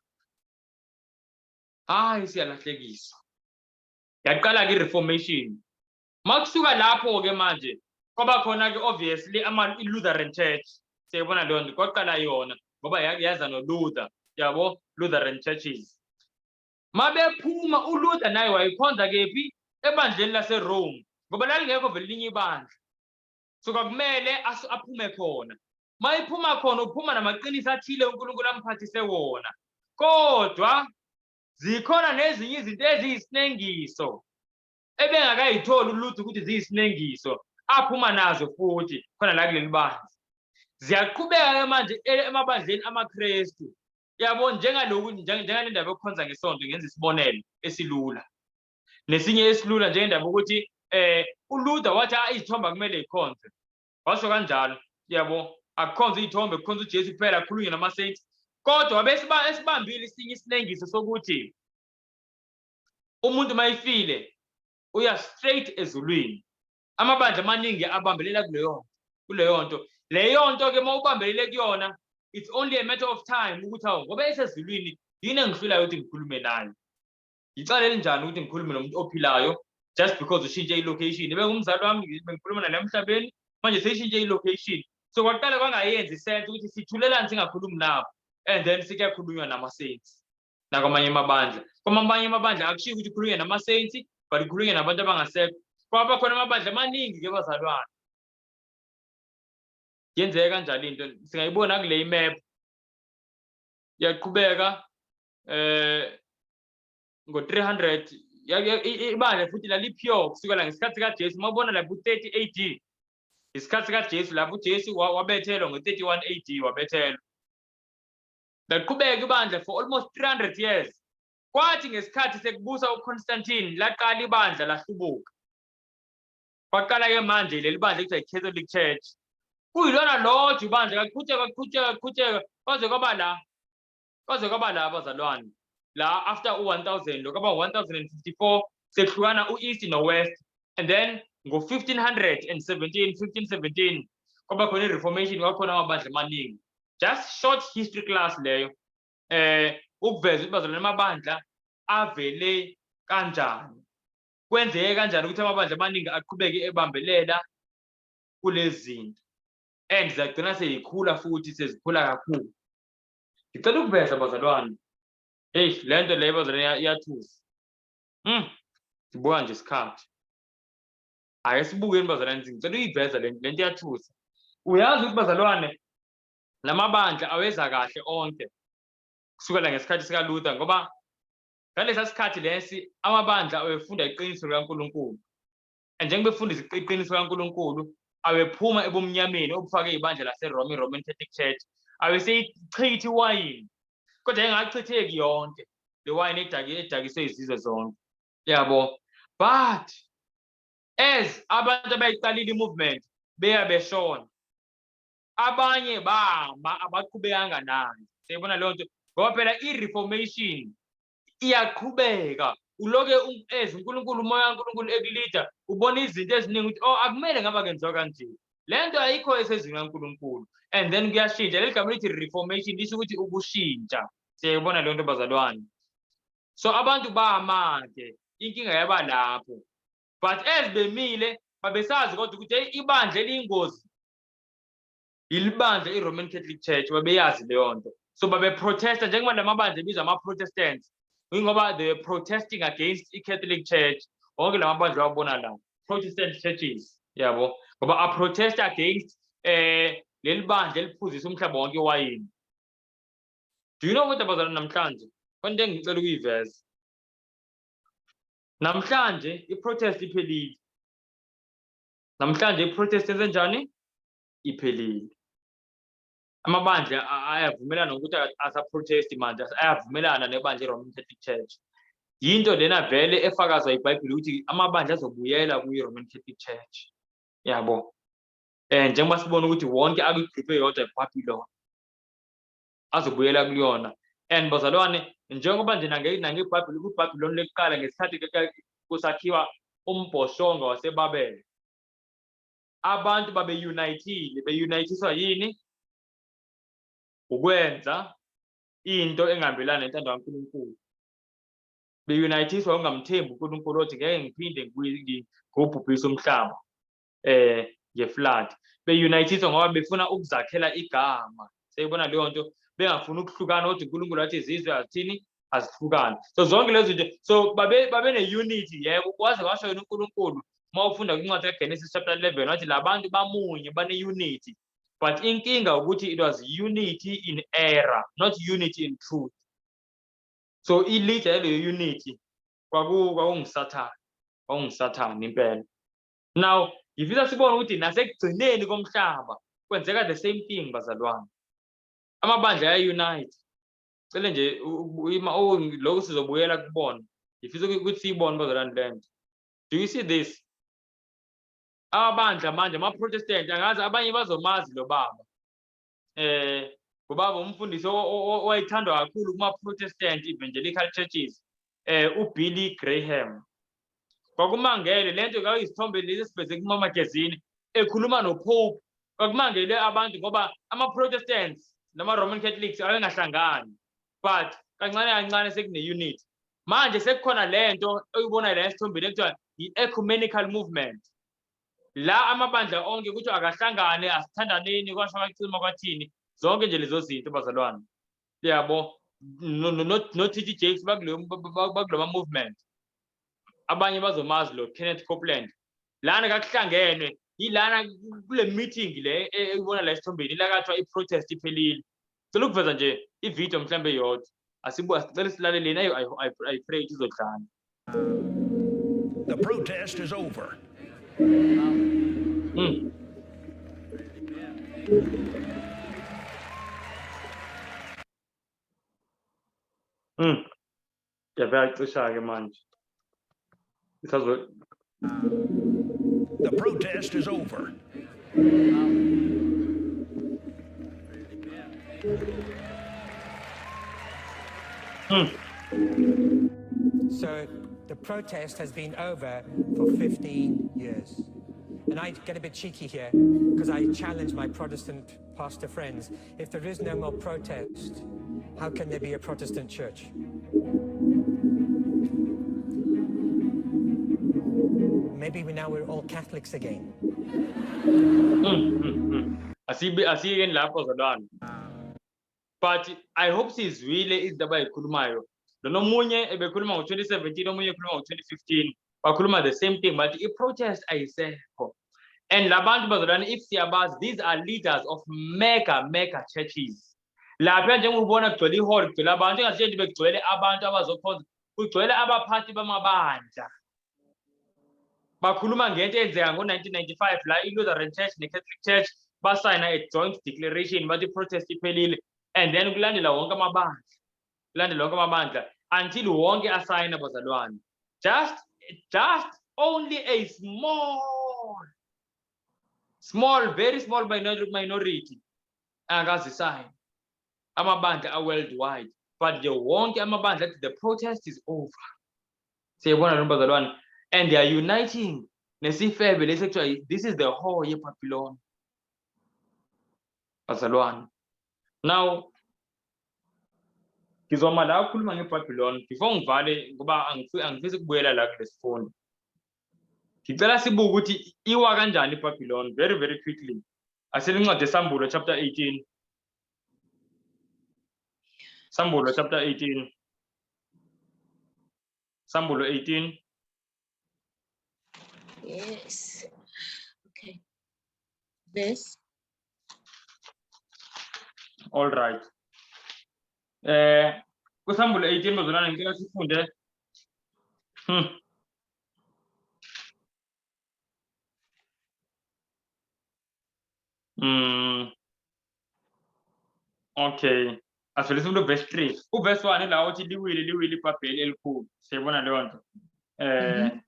hayi siyalahlekiswa. Yaqala ke i-Reformation. Makusuka lapho-ke manje kwaba khona-ke obviously i-Lutheran Church. Siyayibona leyo nto, kwaqala yona ngoba yaza noLuther, yabo, Lutheran churches. Mabephuma uLuther naye wayikhonza kephi? Ebandleni laseRome ngoba lalingekho vele elinye ibandla. So kwakumele aphume khona. Mayiphuma khona uphuma namaqiniso athile uNkulunkulu amphathise wona. Kodwa zikhona nezinye izinto eziyisinengiso ebengakayitholi uLuther ukuthi ziyisinengiso, aphuma nazo futhi khona la kuleli bandla. Ziyaqhubeka-ke manje emabandleni amaKristu. Yabo, njengale ndaba yokukhonza ngesonto ngenza isibonelo esilula. Nesinye esilula njengendaba ukuthi uLuther wathi izithombe kumele ikhonze. Washo kanjalo, yabo, akukhonze izithombe, kukhonze uJesu kuphela, akhulunywe nama-saints. Kodwa wabe esibambile isinye isinengiso sokuthi umuntu mayifile uya straight ezulwini. Amabandla amaningi abambelela kuleyo nto. Leyo nto-ke mawubambelele kuyona, it's only a matter of time ukuthi hawu ngoba esezulwini yini engihlulayo ukuthi ngikhulume nayo. Yicala elinjani ukuthi ngikhulume nomuntu ophilayo just because ushintshe i-location? Bengumzali wami bengikhuluma naye emhlabeni, manje seyishintshe i-location. So kwaqala kwangayenzi sense ukuthi sithulelane singakhulumi nabo, and then sikuyakhulunywa nama-saints nakwamanye amabandla. Kwamanye amabandla akushiyo ukuthi ukhulunywe nama-saints, but ukhulunywe nabantu abangasekho. Kwaba khona amabandla amaningi-ke bazalwane. Yenzeka kanjalo into, singayibona kule imap. Yaqhubeka ngo-300 ibandla futhi lalipure kusukela ngesikhathi sikaJesu. Mawubona lapho 30 AD isikhathi sikaJesu, lapho uJesu wabethelwa ngo-31 AD wabethelwa. Laqhubeka ibandla for almost 300 years. Kwathi ngesikhathi sekubusa uConstantine laqala ibandla lahlubuka. Kwaqala-ke manje leli bandla ekuthiwa i-Catholic Church. Kuyilona lodwa ibandla kaqhutsheka kwaze kwaba la bazalwane. La after u-1000 lo kwaba 1054 sekuhlukana u-East no-West, and then ngo-1517 kwaba khona i-Reformation, kwakhona amabandla amaningi. Just short history class leyo, ukuveza ukuthi bazalwane amabandla avele kanjani, kwenzeke kanjani ukuthi amabandla amaningi aqhubeke ebambelela kulezi zinto, and zagcina seyikhula futhi sezikhula kakhulu. Ngicela ukuveza bazalwane, hey, le nto leyo bazalwane iyathusa. Sibuka nje isikhathi. Ake sibukeni bazalwane, ngicela uyiveza le nto iyathusa. Uyazi ukuthi bazalwane lamabandla aweza kahle onke kusukela ngesikhathi sikaLuther, ngoba ngalesa sikhathi lesi amabandla awefunda iqiniso likaNkulunkulu, and njengoba befunda iqiniso likaNkulunkulu awephuma ebumnyameni obufake ibandla laseRome, Roman Catholic Church, aweseyichitha iwayini. Kodwa engachitheki yonke le wayini edakiswe izizwe zonke. yabo. But as abantu abayiqalile i-movement beya beshona, abanye bama abaqhubekanga nayo. Siyibona leyo nto ngoba phela i-reformation iyaqhubeka, uloke as uNkulunkulu, umoya kaNkulunkulu ekulida, ubona izinto eziningi ukuthi oh akumele ngaba kenziwa kanje, le nto ayikho esezweni kaNkulunkulu, and then kuyashintsha. Leli gama lithi reformation lisho ukuthi ukushintsha. Siyayibona leyo nto bazalwane. So abantu bama-ke, inkinga yaba lapho, but as bemile babesazi kodwa ukuthi hey, ibandla eliyingozi ilibandla i-Roman Catholic Church, babeyazi leyo nto. So babe-protesta njengoba lamabandla ebizwa ama-Protestants, ngoba they were protesting against i-Catholic Church. Wonke lamabandla wabona la Protestant churches, yabo, ngoba a-protest against leli bandla eliphuzisa umhlaba wonke iwayini. Do you know what abazalwane namhlanje? Konke engicela ukuyiveza. Namhlanje i-protest iphelile. Namhlanje i-protest enzenjani? Iphelile. Amabandla ayavumelana ukuthi asa-protest manje, ayavumelana nebandla i-Roman Catholic Church. Yinto lena vele efakazwa iBhayibheli ukuthi amabandla azobuyela kuyi-Roman Catholic Church, yabo. Njengoba sibona ukuthi wonke akwi-group eyodwa eBhabhiloni azobuyela kuyona. And bazalwane, njengoba nje nangeBhayibheli, kuBhabhiloni lekuqala ngesikhathi kusakhiwa umbhoshongo waseBabele, abantu babe-unitile, be-unitiswa yini? Ukwenza into engahambelani nentando kaNkulunkulu. Be-unitiswa ungamthembi uNkulunkulu othi ngeke ngiphinde ngubhubhise umhlaba nge-flood. Be-unitiswa ngoba befuna ukuzakhela igama. Seyibona leyo nto, bengafuni ukuhlukana, kodwa uNkulunkulu wathi izizwe azithini? Azihlukane. So zonke lezo zinto, so babe ne-unity, yebo, kwaze washo yena uNkulunkulu. Uma ufunda kwincwadi kaGenesis chapter 11 wathi labantu bamunye bane-unity, but inkinga ukuthi it was unity in error, not unity in truth. So i-leader yaleyo unity kwakunguSathane impela. Now ngifisa sibone ukuthi nasekugcineni komhlaba kwenzeka the same thing bazalwane. Amabandla aya-unite. Cele nje lokho sizobuyela kubona. Ngifisa ukuthi siyibone bazalwane le nto. Do you see this? Amabandla manje ama-Protestant, angazi abanye bazomazi lo baba. Ubaba umfundisi owayethandwa kakhulu kuma-Protestant evangelical churches, uBilly Graham. Kwakumangele le nto kwakuyisithombe lesi esiveze kumamagazini ekhuluma noPope. Kwakumangele abantu ngoba ama-Protestants nama-Roman Catholics abengahlangani, but kancane kancane sekune-unity. Manje sekukhona le nto oyibona la esithombeni ekuthiwa i-ecumenical movement. La amabandla onke ukuthi akahlangane, asithandaneni, kwasho kwakucima kwathini, zonke nje lezo zinto bazalwane, yabo. No T.D. Jakes bakuloma movement. Abanye bazomazi lo Kenneth Copeland. Lana kakuhlangenwe yilana kule meeting le eyibona la esithombeni la kathiwa i-protest iphelile. Cela ukuveza nje ivideo mhlambe yodwa, asicela silaleleni. I pray izodlala. The protest is over. Yabacisha-ke manje. The protest is over. So the protest has been over for 15 years. And I get a bit cheeky here because I challenge my Protestant pastor friends. If there is no more protest, how can there be a Protestant church? Maybe we're all Catholics again. Asiye lapho zadwana. But I hope sizwile izindaba ezikhulumayo. Nomunye ebekhuluma ngo-2017, omunye ekhuluma ngo-2015. Bakhuluma the same thing, but i-protest ayisekho. And labantu bazalwane, if siyabazi, these are leaders of mega churches. Lapha njengokubona kugcwele ihall, kugcwele abantu, engathi bekugcwele abantu abazokhonza, kugcwele abaphathi bamabandla. Bakhuluma ngento eyenzeka ngo-1995 la i-Lutheran Church ne-Catholic Church basayina a joint declaration bathi i-protest iphelile, and then kulandela wonke amabandla until wonke asayina bazalwane. just only a small, very small minority akazisayi amabandla are worldwide, but the wonke amabandla the protest is over. Siyabona lo bazalwane, and they are uniting nesifebe lesekuthi this is the whole yeBabylon bazalwane. Now ngizoma la ukhuluma ngeBabylon before ngivale ngoba angifisi ukubuyela la kulesifundo. Ngicela sibuke ukuthi iwa kanjani iBabylon very very quickly. Aselincwadi Sambulo chapter 18. Sambulo chapter 18. Sambulo 18. Yes. Okay. Verse. All right. Kusambulo 18 bazalwane ngicela sifunde. Okay. Asivele sifunde verse 3. Uverse 1 la uthi liwili iBhabheli elikhulu. Siyabona leyo nto.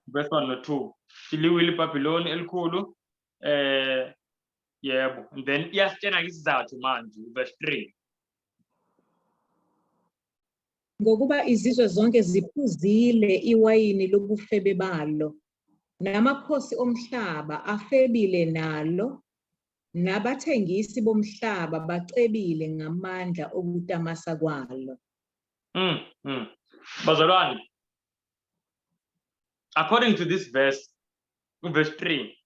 Verse 1 no 2. Liwili iBhabhiloni elikhulu. Yebo. And then iyasitshena isizathu manje verse 3. Ngokuba izizwe zonke ziphuzile iwayini lobufebe balo, namakhosi omhlaba afebile nalo, nabathengisi bomhlaba bacebile ngamandla okutamasa kwalo. Bazalwane, according to this verse, verse 3,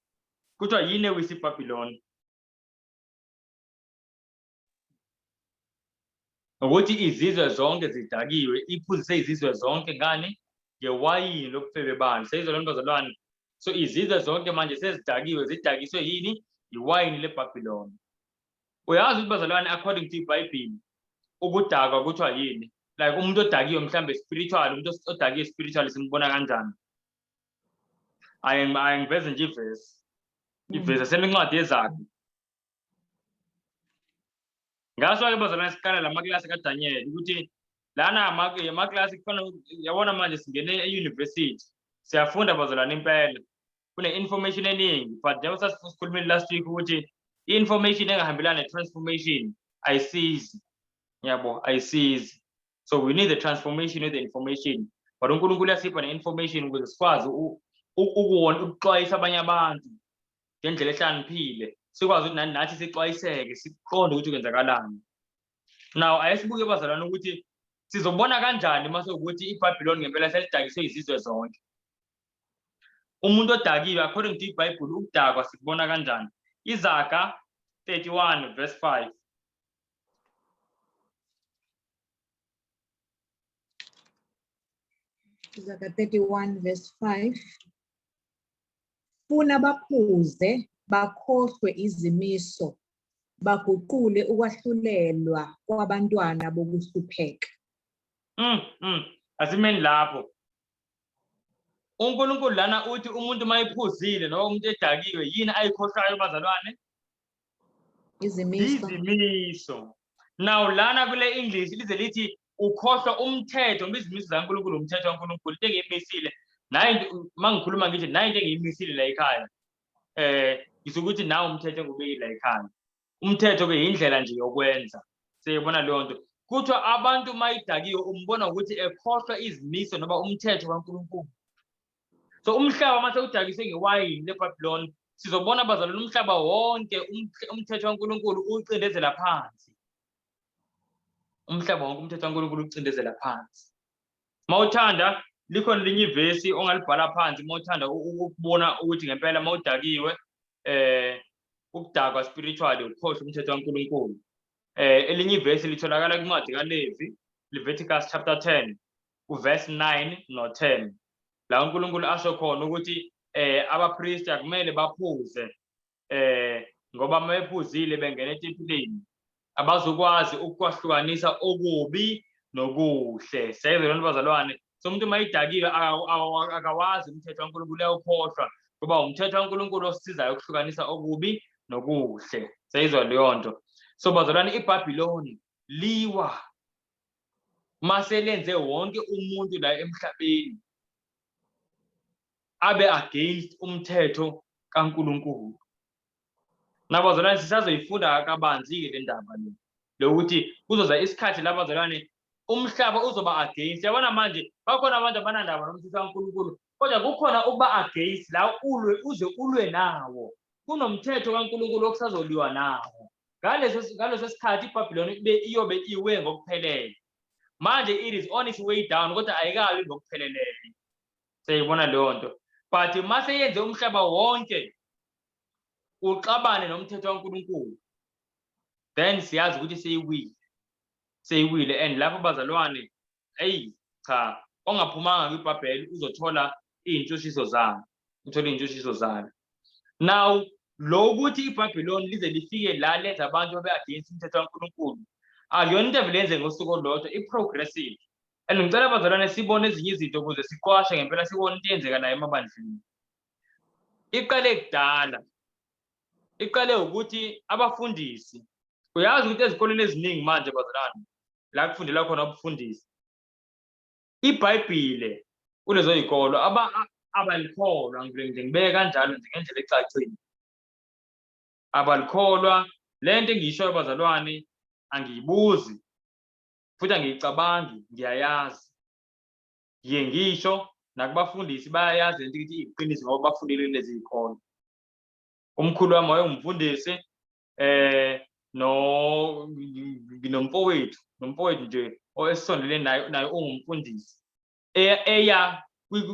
kuthiwa yini ewisa iBhabhiloni? Ukuthi izizwe zonke zidakiwe, iphuzise izizwe zonke ngani? Ngewayini lobufebe balo. Seyizwa lo bazalwane. So izizwe zonke manje sezidakiwe, zidakiswe yini? Iwayini leBhabhiloni. Uyazi ukuthi bazalwane, according to iBhayibheli, ukudakwa kuthiwa yini? Like umuntu odakiwe mhlambe spiritual, umuntu odakiwe spiritual simbona kanjani? Ayengiveze nje iverse. Iverse semincwadi yezakhe. Ngaso-ke bazalwane siqala lamaklasi kaDaniel ukuthi lana amaklasi kufana yabona manje singene e-university siyafunda bazalwane impela kune-information eningi, but njengoba sasikhulumile last week ukuthi i-information engahambelana ne-transformation ayisizi, yabo ayisizi. So we need the transformation with the information, but uNkulunkulu uyasipha ne-information ukuze sikwazi ukuxwayisa abanye abantu ngendlela ehlaniphile, sikwazi ukuthi nathi sixwayiseke siqonde ukuthi kwenzakalani. Now ayesibuke bazalwane ukuthi sizobona kanjani mase ukuthi iBhabhiloni ngempela selidakiswe izizwe zonke. Umuntu odakiwe according to iBhayibheli ukudakwa sikubona kanjani? Izaga 31 verse 5. Izaga 31 verse 5. Funa baphuze, bakhohlwe izimiso, baguqule ukwahlulelwa kwabantwana bokuhlupheka. Asimeni lapho. uNkulunkulu lana uthi umuntu mayiphuzile noma umuntu edakiwe yini ayikhohlayo bazalwane? Izimiso. Now lana kule English lize lithi ukhohlwa umthetho ngoba izimiso zaNkulunkulu umthetho waNkulunkulu into engiyimisile nayi mangikhuluma ngithi nayi into engiyimisile la ekhaya isukuthi nawo umthetho engubekile la ekhaya. Umthetho ke indlela nje yokwenza. Siyabona leyo nto. Kuthiwa abantu mayidakiwe umbona ukuthi ekhohlwa izimiso noma umthetho waNkulunkulu. So umhlaba mase udakiswe ngewayini leBhabhiloni sizobona bazalwane umhlaba wonke umthetho waNkulunkulu ucindezela phansi. Umhlaba wonke umthetho waNkulunkulu ucindezela phansi. Mawuthanda likhona linye ivesi ongalibhala phansi mawuthanda ukubona ukuthi ngempela mawudakiwe ukudakwa spiritually ukhohlwa umthetho waNkulunkulu. Elinye ivesi litholakala kwincwadi kaLevi, Leviticus chapter 10 uverse 9 no 10. La uNkulunkulu asho khona ukuthi abapriest akumele baphuze ngoba mayephuzile bengena etempileni abazokwazi ukwahlukanisa okubi nokuhle. Seyizwe bazalwane, so umuntu mayidakiwe akawazi umthetho waNkulunkulu uyawukhohlwa ngoba umthetho waNkulunkulu osisizayo ukuhlukanisa okubi nokuhle. Seyizwa leyo nto. So bazalwane iBhabhiloni liwa mase lenze wonke umuntu la emhlabeni abe against umthetho kaNkulunkulu. Nabazalwane sisazoyifunda kabanzi le ndaba le. Lokuthi kuzoza isikhathi labazalwane umhlaba uzoba against. Yabona manje bakhona abantu abanandaba nomthetho kaNkulunkulu kodwa kukhona ukuba against la uze ulwe nawo. Kunomthetho kaNkulunkulu okusazoliwa nawo. Ngaleso sikhathi iBhabhiloni iyobe iwe ngokuphelele. Manje it is on its way down kodwa ayikabi ngokupheleleyo. Seyibona leyo nto. But mase yenze umhlaba wonke uxabane nomthetho kaNkulunkulu, then siyazi ukuthi seyiwile and lapho bazalwane cha ongaphumanga kwiBhabheli uzothola iy'ntshushiso zalo, uthola iy'ntshushiso zalo. Now lo ukuthi iBhabhiloni lize lifike la lenza abantu babe against umthetho kaNkulunkulu akuyona into evele yenze ngosuku olulodwa, i-progressive. And ngicela abazalwane sibone ezinye izinto ukuze siqwashe ngempela sibone into eyenzeka nayo emabandleni. Iqale kudala, iqale ukuthi abafundisi, uyazi ukuthi ezikoleni eziningi manje bazalwane la kufundela khona ubufundisi, iBhayibhile kulezo y'kolo abalikholwa, ngibeke kanjalo nje ngendlela ecacile, abalikholwa. Le nto engiyishoyo bazalwane angiyibuzi futhi angiyicabangi, ngiyayazi. Ngiye ngisho nakubafundisi bayayazi lento ukuthi iqiniso ngoba bafundile lezi y'kolo. Umkhulu wami wayengumfundisi nomfowethu nje esondele naye ungumfundisi eya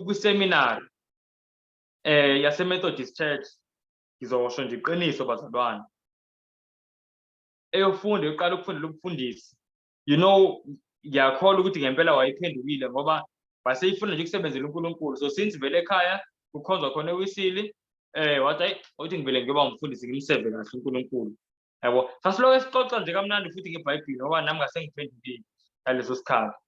kwiseminari yase-Methodist Church, ngizosho nje iqiniso bazalwane, eyofunda eqala ukufundela ubufundisi. You know, ngiyakholwa ukuthi ngempela wayiphendukile ngoba baseyifuna nje ukusebenzela uNkulunkulu. So since vele ekhaya kukhonzwa khona ewisili wathi uthi ngivele ngiyoba umfundisi ngimseve kahle uNkulunkulu. Yabo, sasiloke sixoxa nje kamnandi futhi ngeBhayibhili ngoba nami ngasengiphendukile ngaleso sikhathi.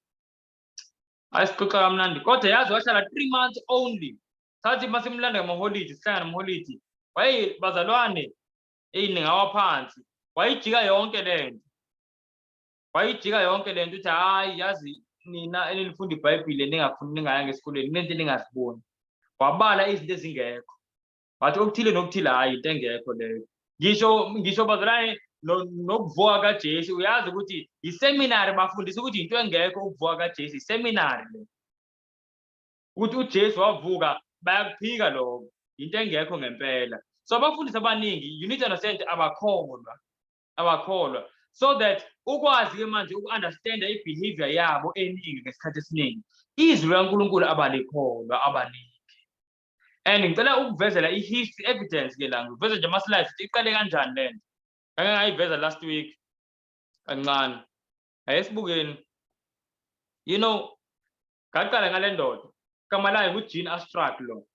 Ayisixoxa kamnandi kodwa yazi wahlala 3 months only. Sathi masimlanda ngamaholidi, sihlangana ngamaholidi, bazalwane ningawa phansi, wayijika yonke lento. Wayijika yonke lento uthi hayi yazi nina enilifunda iBhayibhili ningayanga esikoleni nento ningaziboni. Wabala izinto ezingekho. Wathi okuthile nokuthile hayi into engekho leyo. Ngisho bazalwane nokuvuka kaJesu, uyazi ukuthi iseminari bafundisa ukuthi into engekho ukuvuka kaJesu, iseminari le. Ukuthi uJesu wavuka bayakuphika lokho, into engekho ngempela. So abafundisi abaningi, you need to understand, abakholwa. So that ukwazi-ke manje uku-understanda i-behavior yabo eningi ngesikhathi esiningi. Izwi laNkulunkulu abalikholwa abaningi. And ngicela ukuvezela i-history evidence-ke la, ngiveza nje ama-slides ukuthi iqale kanjani le nto. Ngake ngayiveza last week kancane. Ayesibukeni. You know, ngaqala ngale ndoda, igama layo nguJean Astruck lo.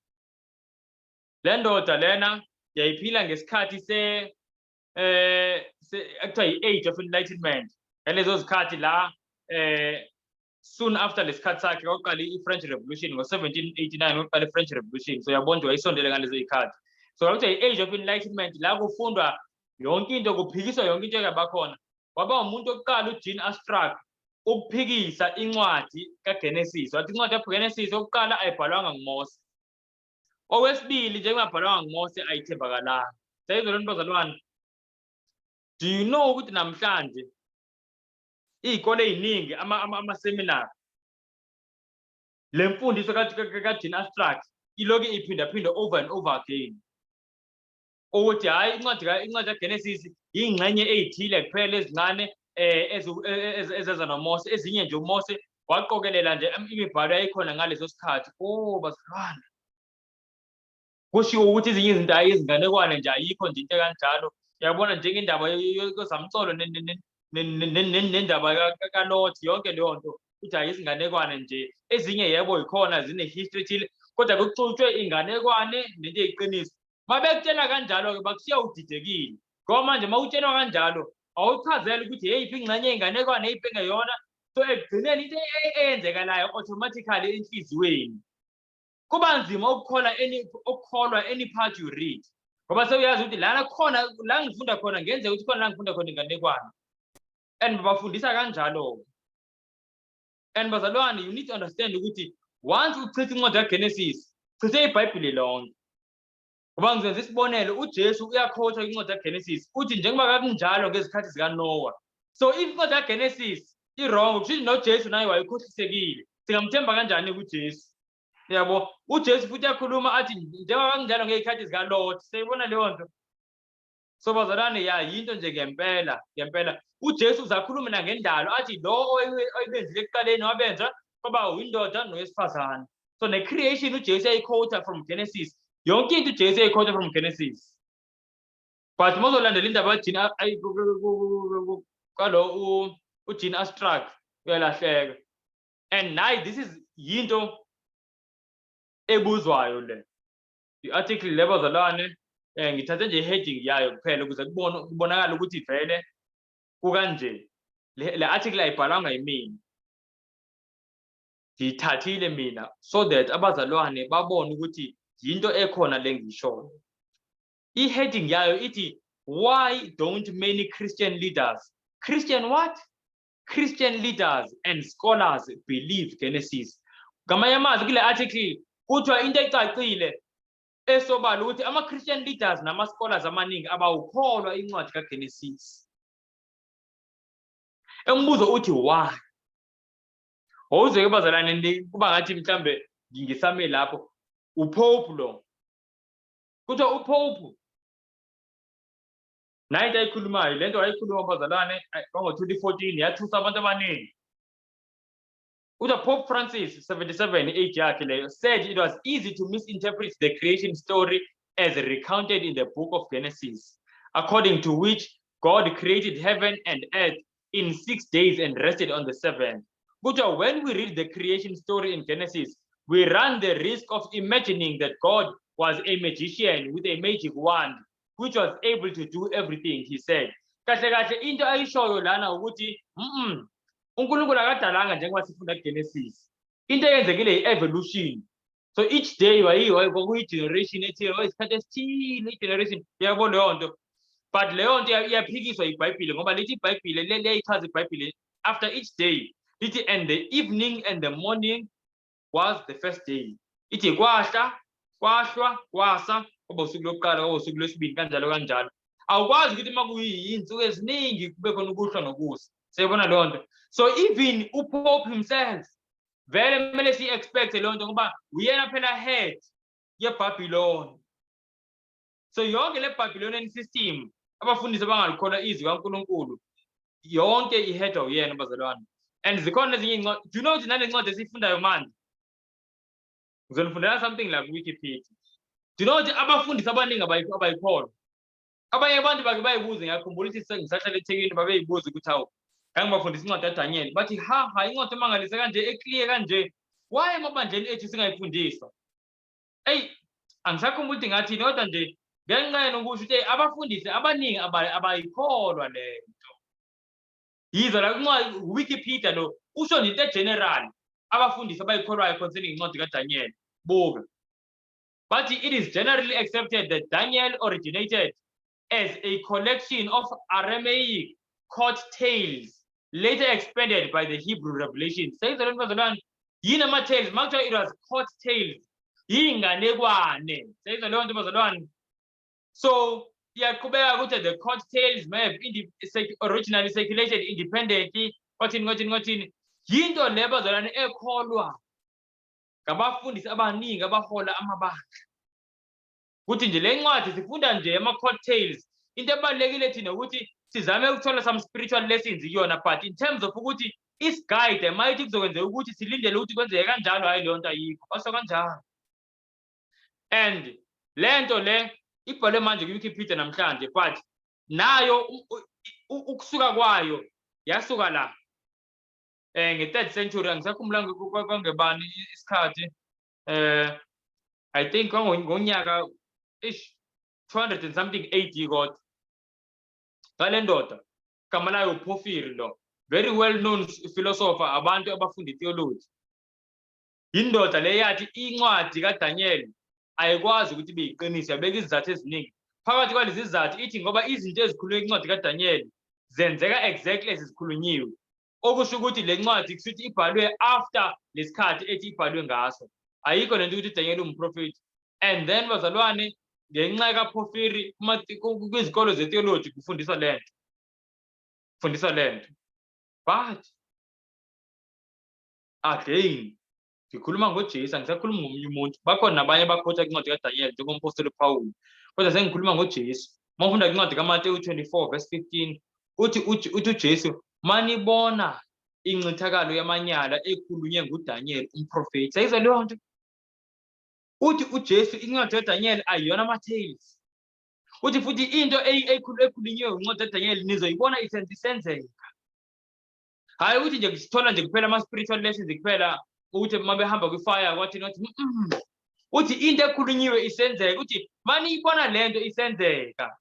Le ndoda lena yayiphila ngesikhathi ekuthiwa i-Age of Enlightenment. Ngalezo zikhathi la soon after lesikhathi sakhe kwaqala i-French Revolution ngo-1789 kwaqala i-French Revolution. So yabona nje wayisondele ngalezo y'khathi. So kwakuthiwa i-Age of Enlightenment la kufundwa yonke into, kuphikiswa yonke into engabakhona. Waba umuntu oqala uJean Astruck ukuphikisa incwadi kaGenesis. Wathi incwadi kaGenesis oqala ayibhalwanga nguMose. Owesibili nje engabhalwanga nguMose ayithembakalanga. Sayizolona bazalwane. Do you know ukuthi namhlanje iy'kole ey'ningi ama-seminar le mfundiso kaJean Astruck iloke iphinda over and over again. Ukuthi hayi incwadi kaGenesis ingxenye ey'thile kuphela ezincane ezeza noMose, ezinye nje uMose waqokelela nje imibhalo yayikhona ngaleso sikhathi. Bazalwane, kushiwo ukuthi ezinye izinto ezinganekwane nje ayikho nje into kanjalo. Yabona njengendaba yoZamcolo nendaba kaLothi, yonke leyo nto ukuthi ayizinganekwane nje. Ezinye yebo yikhona zine-history thile kodwa kuxutshwe inganekwane nento eyiqiniso. Mabekutshela kanjalo-ke bakushiya udidekile ngoba manje mawutshelwa kanjalo awuchazela ukuthi yeyiphi ingxenye ey'nganekwane eyiphi engeyona. So ekugcineni into eyenzekalayo automatically enhliziyweni kuba nzima ukukholwa any part you read ngoba sewuyazi ukuthi lana khona la ngifunda khona ngenzeka ukuthi khona la ngifunda khona inganekwane. And babafundisa kanjalo. And bazalwane, you need to understand ukuthi once uchitha incwadi kaGenesis Chithe iBhayibheli lonke. Ngoba ngizenza isibonelo uJesu uyakhotha incwadi kaGenesis uthi njengoba kakunjalo ngezikhathi zikaNoah. So if incwadi kaGenesis i-wrong kusho noJesu naye wayekhohlisekile. Singamthemba kanjani kuJesu? Yabo, uJesu futhi uyakhuluma athi njengoba kakunjalo ngezikhathi zikaLot. Siyibona leyo nto. So bazalwane ya yinto nje ngempela. uJesu uzakhuluma nangendalo athi lo oyibenzile ekuqaleni wabenza kwaba uyindoda nowesifazane. So ne-creation uJesu yayikhotha from Genesis. Yonke into uJesu yayikhotha from Genesis. But mozolandela indaba kaJean kwalo uJean Astruck uyalahleka. And now this is yinto ebuzwayo le. I-article le bazalwane ngithathe nje heading yayo kuphela ukuze kubonakala ukuthi vele kukanje. Le article ayibhalanga yimina. Ngithathile mina so that abazalwane babone ukuthi yinto ekhona le ngishoyo. I-heading yayo ithi why don't many Christian leaders, Christian leaders and scholars believe Genesis. Ngamanye amazwi kule article kuthiwa into ecacile esobala ukuthi ama-Christian leaders nama-scholars amaningi abawukholwa incwadi kaGenesis. Umbuzo uthi why? Awuzeke bazalwane kuba ngathi mhlambe ngingisame lapho uPope lo. Kuthiwa uPope nayo into ayikhulumayo lento wayikhuluma bazalwane ngo-2014 yathusa abantu abaningi. Pope Francis 77 age yakhe leyo said it was easy to misinterpret the creation story as recounted in the book of Genesis, according to which God created heaven and earth in 6 days and rested on the 7th. But when we read the creation story in Genesis, we run the risk of imagining that God was a magician with a magic wand, which was able to do everything he said. Kahle into ayishoyo lana ukuthi uNkulunkulu akadalanga njengoba sifunda kuGenesis. Into eyenzekile i-evolution. So each day kuyi-generation ethile isikhathi esithile i-generation yabo leyo nto. But leyo nto iyaphikiswa iBhayibheli ngoba lithi iBhayibheli liyayichaza iBhayibheli after each day. Lithi and the evening and the morning was the first day. Ithi kwahlwa, kwasa, kwaba usuku lokuqala, kwaba usuku lwesibili kanjalo. Awukwazi ukuthi makuyinsuku eziningi kube khona ukuhlwa nokusa. Siyabona leyo nto. So even uPope himself vele kumele si-expect leyo nto ngoba uyena phela head yeBabylon. So yonke le Babylonian system abafundisi abangalikholwa izwi kaNkulunkulu yonke ihedwa uyena bazalwane. And zikhona ezinye incwadi. Do you know ukuthi nale ncwadi esifundayo manje ngizonifundela something like Wikipedia. Do you know ukuthi abafundisi abaningi abayikholwa? Abanye abantu bake bayibuze ngiyakhumbula ukuthi sengisahlala eThekwini babeyibuza ukuthi hawu ngangibafundisa incwadi kaDaniel bathi ha incwadi emangalisa kanje eclear kanje why emabandleni ethu singayifundiswa? Angisakhumbula ukuthi ngathini kodwa nje ngenxa nokusho ukuthi abafundisi abaningi abayikholwa lento. Yizo la kuncwadi Wikipedia lo usho nje into general abafundisi abayikholwayo concerning incwadi kaDaniel. Buka. But it is generally accepted that Daniel originated as a collection of Aramaic court tales, later expanded by the Hebrew revelation. Says the Lord, Yinama tales, it was court tales. Yinganekwane. Says the Lord. So the court tales may have originally circulated independently. Yinto lebazalwane ekholwa ngabafundisi abaningi abahola amabandla. Kuthi nje le ncwadi sifunda nje ama-court tales. Into ebalulekile thina ukuthi sizame ukuthola some spiritual lessons yona, but in terms of ukuthi isiguide mayithi kuzokwenzeka ukuthi silindele ukuthi kwenzeke kanjalo hayi leyo nto ayikho. Basho kanjalo. And lento le ibhalwe manje ku-Wikipedia namhlanje, but nayo ukusuka kwayo yasuka la nge-3rd century. Angisakhumbula kwangebani isikhathi I think ngonyaka 200 and something AD kodwa ngale ndoda igama layo uPorphyry lo, very well known philosopher, abantu abafunda itheology. Indoda le yathi incwadi kaDaniel ayikwazi ukuthi beyiqinise, yabeka izizathu eziningi. Phakathi kwalezi izizathu ithi ngoba izinto ezikhulunywe kwincwadi kaDaniel zenzeka exactly ezikhulunyiwe, okusho ukuthi le ncwadi kusuthi ibhalwe after lesikhathi ethi ibhalwe ngaso. ayikho lento ukuthi uDaniel umprofeti. And then bazalwane ngenxa kaPorphyry kwizikolo zetheology kufundiswa lento. But again ngikhuluma ngoJesu angisakhulumi ngomunye umuntu. Bakhona nabanye abakhotha incwadi kaDaniel njengompostoli Paul. Kodwa sengikhuluma ngoJesu. Mawufunda incwadi kaMateyu 24 verse 15 uthi uJesu manibona incithakalo yamanyala ekhulunywe nguDaniel umprofeti. Sayizwa leyo nto? Uthi uJesu incwadi kaDaniel ayiyona ama-tales. Uthi futhi into ekhulunywe incwadi kaDaniel nizoyibona isenzeka. Hayi ukuthi nje sithola nje kuphela ama-spiritual lessons kuphela ukuthi mabehamba kwifire kwathi nothi uthi into ekhulunyiwe isenzeka. Uthi maniyibona lento isenzeka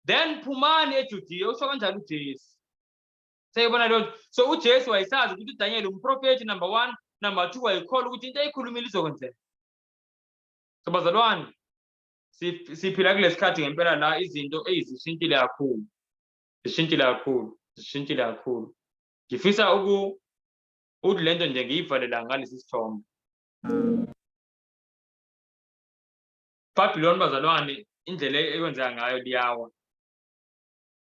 then phumani eJudiya. Usho kanjalo uJesu. Sayibona lento. So uJesu wayesazi ukuthi uDaniel umprofeti number 1, number 2 wayekholwa ukuthi into eyikhulumile izokwenzeka. So bazalwane siphila kulesikhathi ngempela la izinto ezishintile kakhulu. Zishintile kakhulu. Ngifisa ukuthi lento nje ngiyivalela ngalesi sithombe. Babylon bazalwane indlela ekwenzeka ngayo liyawa.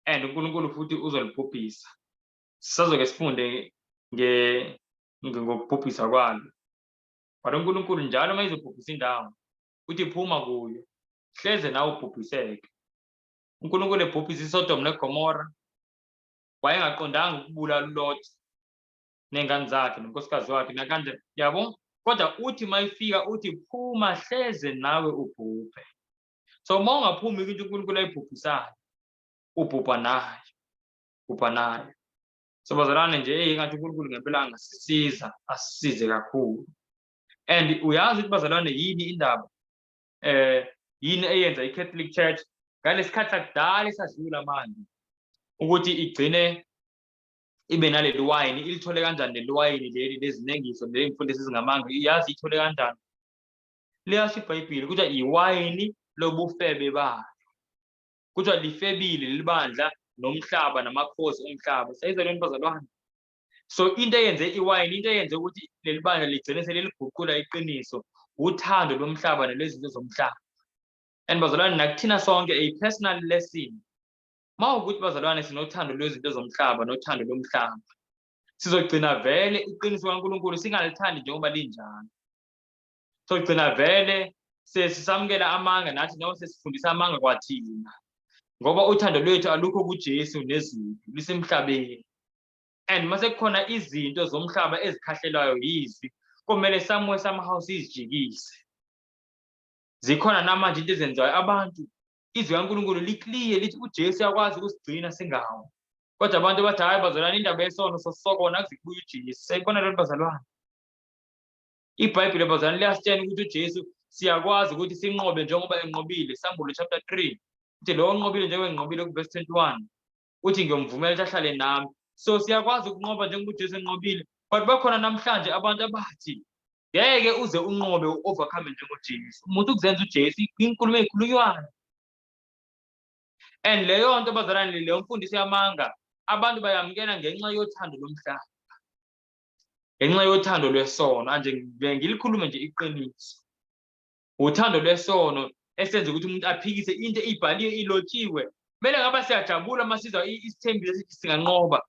And uNkulunkulu futhi uzolibhubhisa. Sisazoke sifunde ngokubhubhisa kwalo. But uNkulunkulu njalo uma izobhubhisa indawo uthi phuma kuyo. Hleze nawe ubhubhiseke. uNkulunkulu ebhubhisa iSodom neGomora wayengaqondanga ukubulala uLot nengane zakhe nonkosikazi wakhe nakanje yabo. Kodwa uthi mayifika uthi phuma hleze nawe ubhubhe. So uma ungaphumi ukuthi uNkulunkulu ayibhubhisayo ubhubha nayo. So bazalwane nje ngathi uNkulunkulu ngempela angasisiza asisize kakhulu. And uyazi ukuthi bazalwane yini indaba yini eyenza iCatholic Church ngalesikhathi sakudala esadlula manje ukuthi igcine ibe naleli wayini. Ilithole kanjani leli wayini leli lezinengiso lezimfundiso ezingamanga? Iyazi ithole kanjani? Liyasho iBhayibheli kuthiwa iwayini lobufebe bayo. Kuthiwa lifebile libandla nomhlaba namakhosi omhlaba. Sayizwa lento bazalwane. So into eyenze iwayini, into eyenze ukuthi leli bandla ligcine seliliguqula iqiniso uthando lomhlaba nalezinto zomhlaba. And bazalwane nakuthina sonke a personal lesson. Mawukuthi bazalwane sinothando lwezinto zomhlaba nothando lomhlaba, sizogcina vele iqiniso kaNkulunkulu singalithandi njengoba linjalo. Sogcina vele sisamukela amanga nathi noma sesifundisa amanga kwathina. Ngoba uthando lwethu alukho kuJesu nezulu lisemhlabeni. And mase kukhona izinto zomhlaba ezikhahlelayo yizwi kumele somehow sizijikise. Zikhona namanje into ezenziwayo abantu izwi kaNkulunkulu liclear lithi uJesu yakwazi ukusigcina singawo. Kodwa abantu bathi hayi bazalwane indaba yesono sosokona akuzibuya uJesu. Sayibona lento bazalwane. iBhayibheli bazalwane liyasitshela ukuthi uJesu siyakwazi ukuthi sinqobe njengoba enqobile. Sambulo chapter 3 uthi lo onqobile njengoba enqobile ku verse 21 uthi ngiyomvumela ukuthi ahlale nami. So siyakwazi ukunqoba njengoba uJesu enqobile. But bakhona namhlanje abantu abathi ngeke uze unqobe overcome njengoJesu. Umuntu ukuzenza uJesu inkulumo ezikhulunywayo. And leyo nto bazalwane leyo mfundiso yamanga abantu bayamukela ngenxa yothando lomhlaba. Ngenxa yothando lwesono nje ngilikhulume nje iqiniso. Uthando lwesono esenza ukuthi umuntu aphikise into ibhaliwe ilotshiwe. Kumele ngaba siyajabula masizwa isithembiso esithi singanqoba.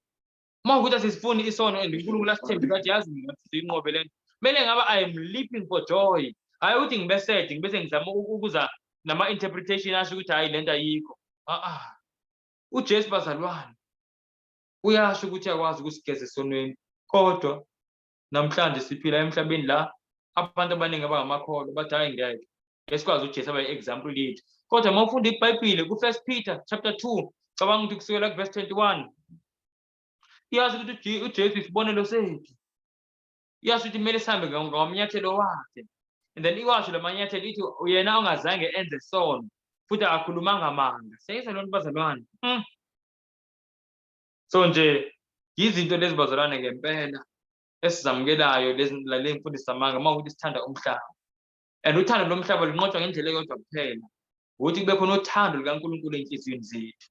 Mawukuthi asifuni isono and uNkulunkulu asithembisa ukuthi yazi mina sizinqobe lento. Kumele ngaba I am leaping for joy. Hayi ukuthi ngibese ngizama ukuza nama interpretation asho ukuthi hayi lento ayikho. uJesu bazalwane uyasho ukuthi yakwazi ukusigeza esonweni. Kodwa namhlanje siphila emhlabeni la abantu abaningi abangamakholwa bathi hayi ngeke esikwazi uJesu abe example lethu. Kodwa mawufunda iBhayibheli ku 1 Peter chapter 2 cabanga ukuthi kusukela ku verse 21 iyazi ukuthi uJesu isibonelo sethu. Iyazi ukuthi kumele sihambe ngamanyathelo wakhe. And then iwasho lamanyathelo ithi uyena ongazange enze sono futhi akhulumanga amanga. Sayizwa lento bazalwane. So nje izinto lezi bazalwane ngempela esizamukelayo lezi mfundisi amanga mawukuthi sithanda umhlaba. And uthando lomhlaba lunqotshwa ngendlela eyodwa kuphela ukuthi kube khona uthando likaNkulunkulu enhliziyweni zethu.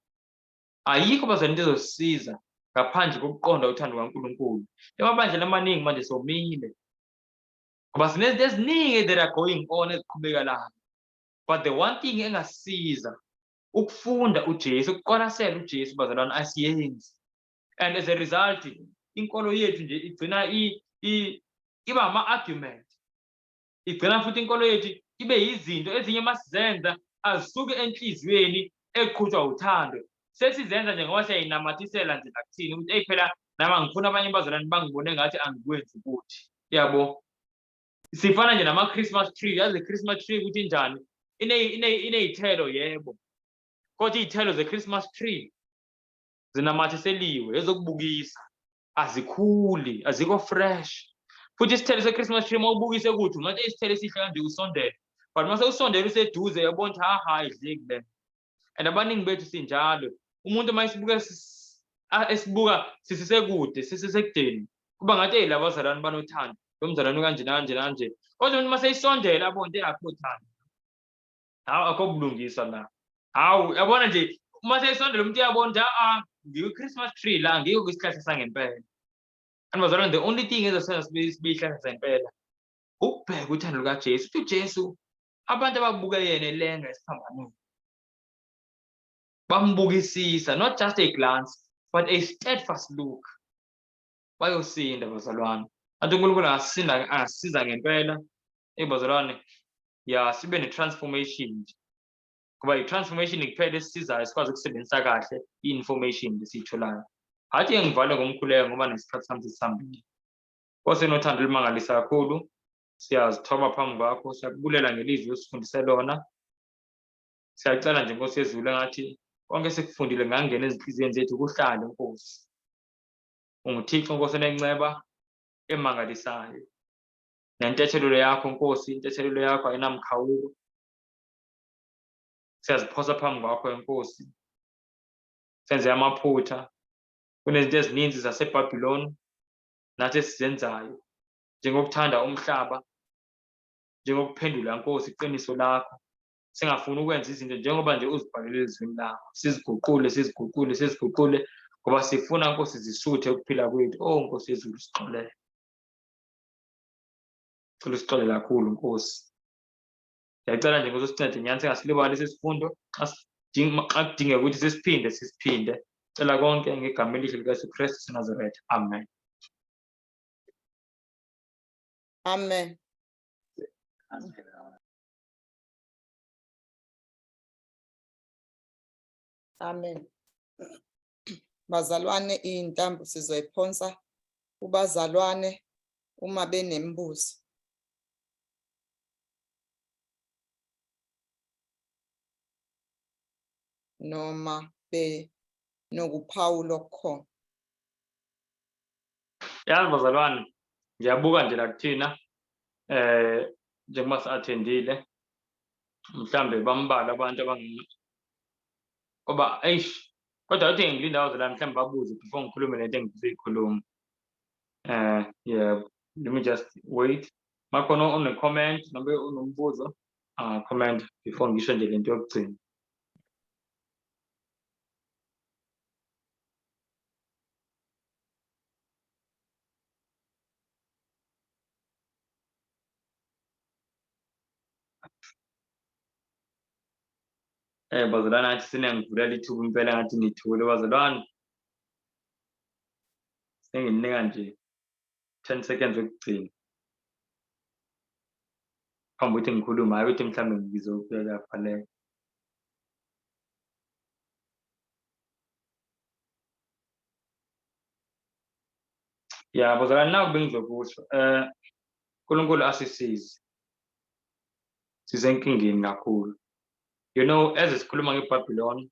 Ayikho bazalwane into ezosisiza ngaphandle kokuqonda uthando kaNkulunkulu. Emabandleni amaningi manje somile ngoba sinezinto eziningi that are going on eziqhubeka la. But the one thing engasiza ukufunda uJesu, ukuqwalasela uJesu bazalwane asiyenzi. And as a result, inkolo yethu nje igcina iba ama-argument. Igcina futhi inkolo yethu ibe yizinto ezinye masizenza azisuke enhliziyweni eqhutshwa uthando. Sesizenza nje ngoba siyayinamathisela nje nakuthini ukuthi eyi phela nama ngifuna abanye bazalwane bangibone ngathi angikwenzi ukuthi. Yabo. Sifana nje nama-Christmas tree. Yazi i-Christmas tree ukuthi injani? Iney'thelo yebo. Kodwa iy'thelo ze-Christmas tree zinamathiseliwe ezokubukisa. Azikhuli, azikho fresh. Futhi isithelo se-Christmas tree mawubukise ukuthi ngathi isithelo esihle kanje usondele. But mase usondele useduze uyabona ukuthi ha ayidleki le. And abaningi bethu sinjalo. Umuntu mayisibuka sisisekude, sisisekudeni. Kuba ngathi hey laba bazalwane banothando. Lo mzalwane kanje nanje nanje. Kodwa umuntu mase isondela abona ukuthi akho thando. Hawu akho bulungiswa la. Hawu yabona nje mase isondela umuntu uyabona ukuthi ngiyi-Christmas tree la ngikho kwisihlahla sangempela. And bazalwane, the only thing ezosenza sibe ihlahla sangempela ukubheka uthando lukaJesu. Uthi uJesu abantu ababuke yena elenga esiphambanweni bambukisisa, not just a glance but a steadfast look. Bayosinda bazalwane. Athi uNkulunkulu angasiza ngempela bazalwane. Ya sibe ne-transformation. Ngoba i-transformation kuphela esisizayo sikwazi ukusebenzisa kahle i-information lesiyitholayo. Hathi ngivale ngomkhuleko ngoba nesikhathi sami sesihambile. Nkosi enothando olumangalisa kakhulu. Siyazithoba phambi kwakho, siyakubulela ngelizwi osifundise lona. Siyacela nje Nkosi yezulu ngathi konke sikufundile ngangena ezinhliziyweni zethu kuhlale Nkosi. UnguThixo Nkosi onenceba emangalisayo. Nentethelelo yakho Nkosi, intethelelo yakho ayinamkhawulo. Siyaziphosa phambi kwakho Nkosi. Senze amaphutha. Kunezinto ezininzi zaseBhabhiloni nathi esizenzayo. Njengokuthanda umhlaba, njengokuphendula Nkosi iqiniso lakho. Singafuni ukwenza izinto njengoba nje uzibhalele ezwini lakho. Siziguqule ngoba sifuna Nkosi zisuthe ukuphila kwethu. Nkosi yezulu sixolele. Cela usixolele kakhulu Nkosi. Ngiyacela nje Nkosi usincede nyani singasilibali sesifundo xa kudingeka ukuthi sisiphinde. Cela konke ngegama elihle likaYesu Kristu waseNazaretha. Amen. Amen. Amen. Bazalwane, intambo sizoyiphonsa kubazalwane uma benembuzo. Noma nokuphawula okukhona. Yazi bazalwane, ngiyabuka nje la kuthina njengoba si-attendile mhlambe bambala abantu ngoba kodwa uthi ngilinda bazalwane mhlambe babuze before ngikhulume lento engifisa uyikhuluma. Yeah, let me just wait. Makhona une-comment noma unombuzo, comment before ngisho nje lento yokugcina. Bazalwane ngathi sinengivulela ithuba impela ngathi nithule bazalwane. Senginika nje 10 seconds yokugcina. Phambi ukuthi ngikhulume, hayi ukuthi mhlambe ngizokuyeka phaleka. Ya bazalwane, naku bengizokusho. uNkulunkulu asisize. Sisenkingeni kakhulu. You know, as sikhuluma ngeBhabhiloni,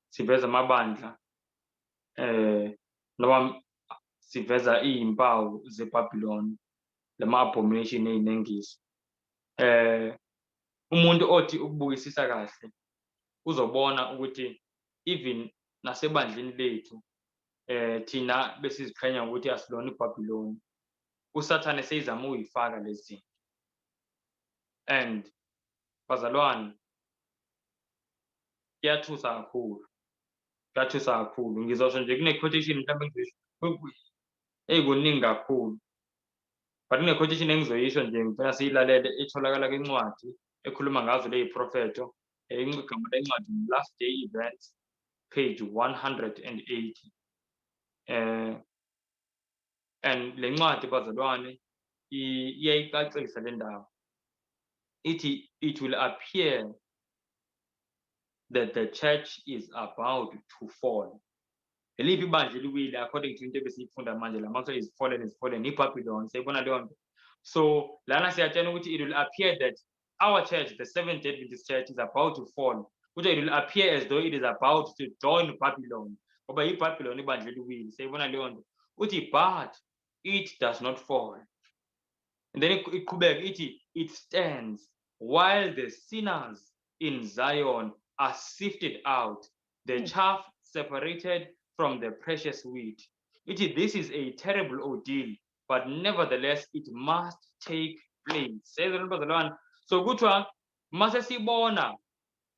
siveza amabandla, noma siveza iy'mpawu zeBhabhiloni, lama-abomination ey'nengiso. Umuntu othi ukubukisisa kahle uzobona ukuthi even nasebandleni lethu thina besiziqhenya ngokuthi asilona iBhabhiloni, usathane seyizama ukuyifaka lezi zinto. And bazalwane, kuyathusa kakhulu. Ngizosho nje kune-quotation mhlawumbe kuningi kakhulu. but ine-quotation engizoyisho nje ngifuna siyilalele etholakala kwincwadi ekhuluma ngazo leyiprofeto igama lencwadi Last Day Events, page 180. And le ncwadi bazalwane iyayicacisa le ndaba ithi it will appear that the church is about to fall. Leliphi ibandla eliwile according to into ebesiyifunda manje la manje is fallen iBabylon siyibona leyo nto. So lana siyatshela ukuthi it will appear that our church, the Seventh Day Adventist church, is about to fall. It will appear as though it is about to join Babylon. Ngoba iBabylon ibandla eliwile siyibona leyo nto. Uthi but it does not fall. And then it stands while the sinners in Zion are sifted out, the chaff separated from the precious wheat. This is a terrible ordeal, but nevertheless it must take place. So kuthiwa mase sibona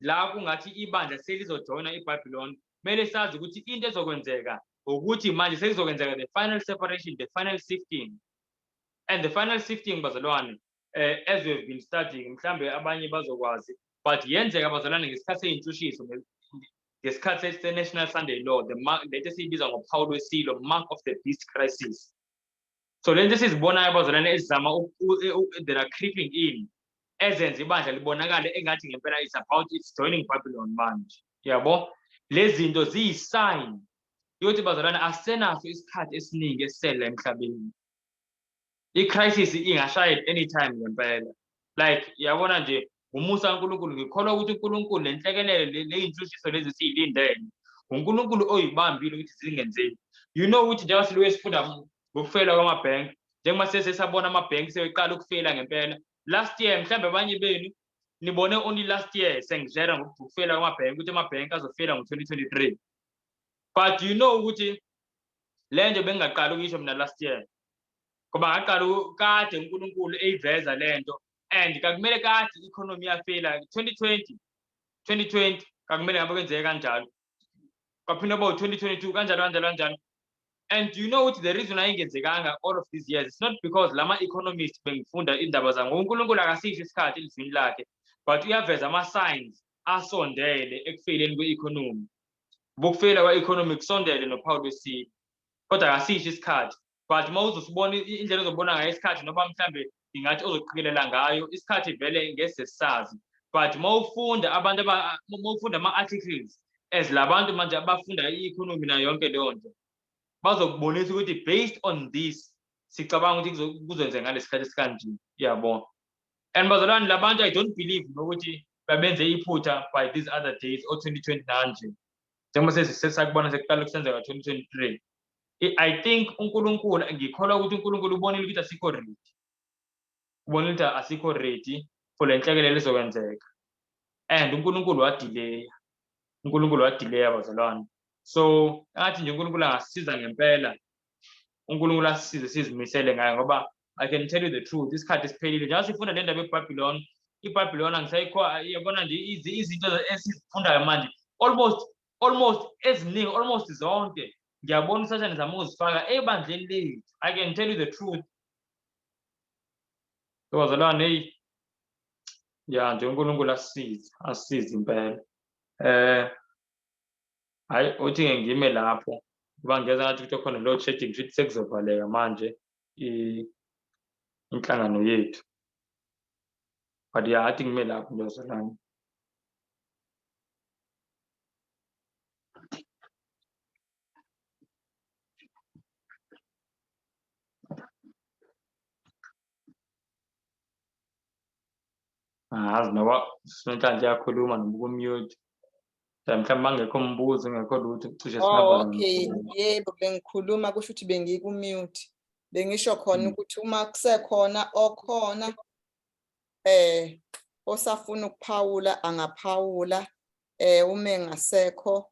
la kungathi ibandla selizojoyina iBabylon, mele sazi ukuthi into ezokwenzeka ukuthi manje selizokwenzeka the final separation, the final sifting. And the final sifting bazalwane, as we've been studying, mhlambe abanye bazokwazi, but yenzeka bazalwane ngesikhathi seyintshutshiso, ngesikhathi se-National Sunday Law, the mark lento esiyibiza ngophawu lwesilo, mark of the beast crisis. So lento sizibonayo bazalwane ezizama that are creeping in, ezenza ibandla libonakale engathi ngempela it's about it's joining Babylon manje. Yabo? Lezi zinto ziyi-sign yokuthi bazalwane asisenaso isikhathi esiningi esisele emhlabeni. I-crisis ingashaya at any time ngempela. Like yabona nje umusa kaNkulunkulu, ngikholwa ukuthi uNkulunkulu lenhlekelele leyintshutshiso lezi siyilindele uNkulunkulu oyibambile ukuthi zingenzeki. You know ukuthi njengoba siloku sifunda ngokufela kwamabhenki, njengoba sesabona amabhenki seyeqala ukufela ngempela. Last year mhlambe abanye benu nibone only last year sengizera ngokufela kwamabhenki ukuthi amabhenki azofela ngo-2023. But you know ukuthi le nto bengaqala ukuyisho mina last year. Ngoba ngaqala kade uNkulunkulu eyiveza lento and kakumele kade i-economy yafela 2020 kakumele ngabe kwenzeke kanjalo. Kwaphinde about 2022 kanjalo. And you know what the reason ayingenzekanga all of these years, it's not because lama economists bengifunda indaba zabo. uNkulunkulu akasisho isikhathi elizwini lakhe, but uyaveza ama-signs asondele ekufeleni kwe-economy. Bokufela kwa-economy kusondele nophawu lwesilo, kodwa akasisho isikhathi. But mawuzosibona indlela ozobona ngayo isikhathi noma mhlambe ingathi ozoqikelela ngayo isikhathi vele ngeke sazi. But mawufunda abantu mawufunda ama-articles as labantu manje abafunda i-economy nayo yonke leyo nto, bazokubonisa ukuthi based on this sicabanga ukuthi kuzenzeka ngalesikhathi esikanje. Yabo. And bazalwane labantu I don't believe ukuthi babenze iphutha by these other days or 2020 nanje. Njengoba sesakubona sekuqala kusenzeka 2023. I think uNkulunkulu ngikholwa ukuthi uNkulunkulu ubonile ukuthi asikho ready. Ubonile ukuthi asikho ready for le nhlekelele ezokwenzeka. And uNkulunkulu wadileya bazalwane. So ngathi nje uNkulunkulu angasisiza ngempela. uNkulunkulu asisize sizimisele ngayo ngoba I can tell you the truth, isikhathi siphelile. Njengoba sifunda le ndaba yeBabylon, iBabylon angisayikho yabona nje izinto esizifundayo manje almost eziningi, almost zonke ngiyabona uSathane zama ukuzifaka ebandleni lethu. I can tell you the truth. So bazalwane, hey, ya nje uNkulunkulu asisize impela. Hayi uthi ngime lapho ngoba ngeza ngathi ukuthi khona load shedding nje sekuzovaleka manje inhlangano yethu. But ya athi ngime lapho nje bazalwane. Azi noba sinenhlanhla yakhuluma noma ukumute. Mhlawumbe mangekho umbuzo ngekho lutho cishe singavala. Okay, yebo bengikhuluma kusho ukuthi bengikumute. Bengisho khona ukuthi uma kusekhona okhona osafuna ukuphawula angaphawula uma engasekho